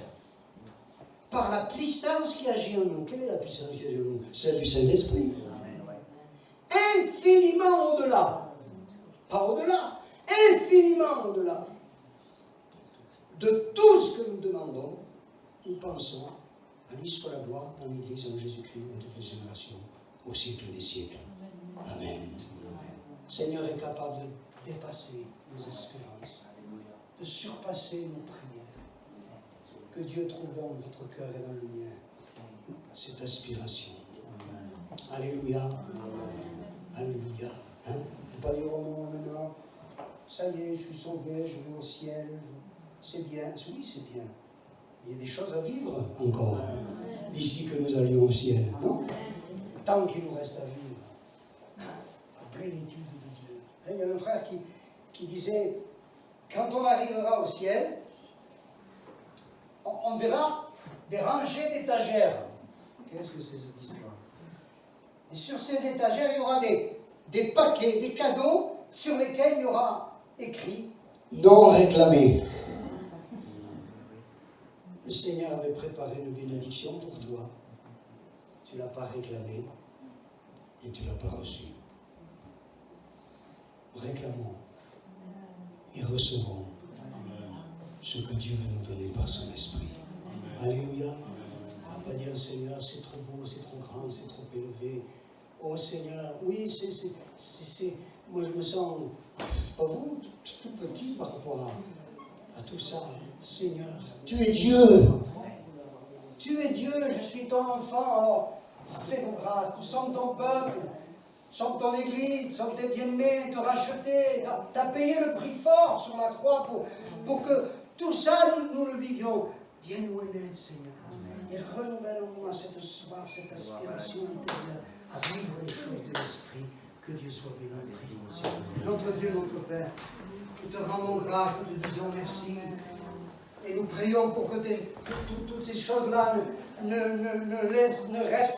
S1: par la puissance qui agit en nous. Quelle est la puissance qui agit en nous? Celle du Saint-Esprit. Infiniment au-delà. Pas au-delà. Infiniment au-delà de tout ce que nous demandons, nous pensons. À lui soit la gloire dans l'Église en Jésus-Christ, dans toutes les générations, au siècle des siècles. Amen. Le Seigneur est capable de dépasser nos espérances, de surpasser nos prières. Que Dieu trouve dans votre cœur et dans le mien cette aspiration. Alléluia. Alléluia. Hein? Ne pas dire, oh non, maintenant, ça y est, je suis sauvé, je vais au ciel. C'est bien. Oui, c'est bien. Il y a des choses à vivre encore d'ici que nous allions au ciel. Non? Tant qu'il nous reste à vivre. La plénitude de Dieu. Il y a un frère qui disait, quand on arrivera au ciel, on verra des rangées d'étagères. Qu'est-ce que c'est cette histoire? Et sur ces étagères, il y aura des paquets, des cadeaux sur lesquels il y aura écrit « Non réclamé ». Le Seigneur avait préparé une bénédiction pour toi. Tu ne l'as pas réclamée et tu ne l'as pas reçue. Réclamons et recevons ce que Dieu veut nous donner par son esprit. Alléluia. On ne va pas dire, Seigneur, c'est trop beau, c'est trop grand, c'est trop élevé. Oh Seigneur, oui, moi je me sens, pas vous, tout petit par rapport à tout ça. Seigneur, tu es Dieu. Tu es Dieu, je suis ton enfant, alors fais-nous grâce. Nous sommes ton peuple, nous sommes ton église, nous sommes tes bien-aimés, te racheter. Tu as payé le prix fort sur la croix pour que tout ça, nous le vivions. Viens-nous en aide, Seigneur. Et renouvelle en moi cette soif, cette aspiration intérieure à vivre les choses de l'esprit. Que Dieu soit béni. Notre Dieu, notre Père, nous te rendons grâce, nous te disons merci. Et nous prions pour que toutes ces choses-là ne restent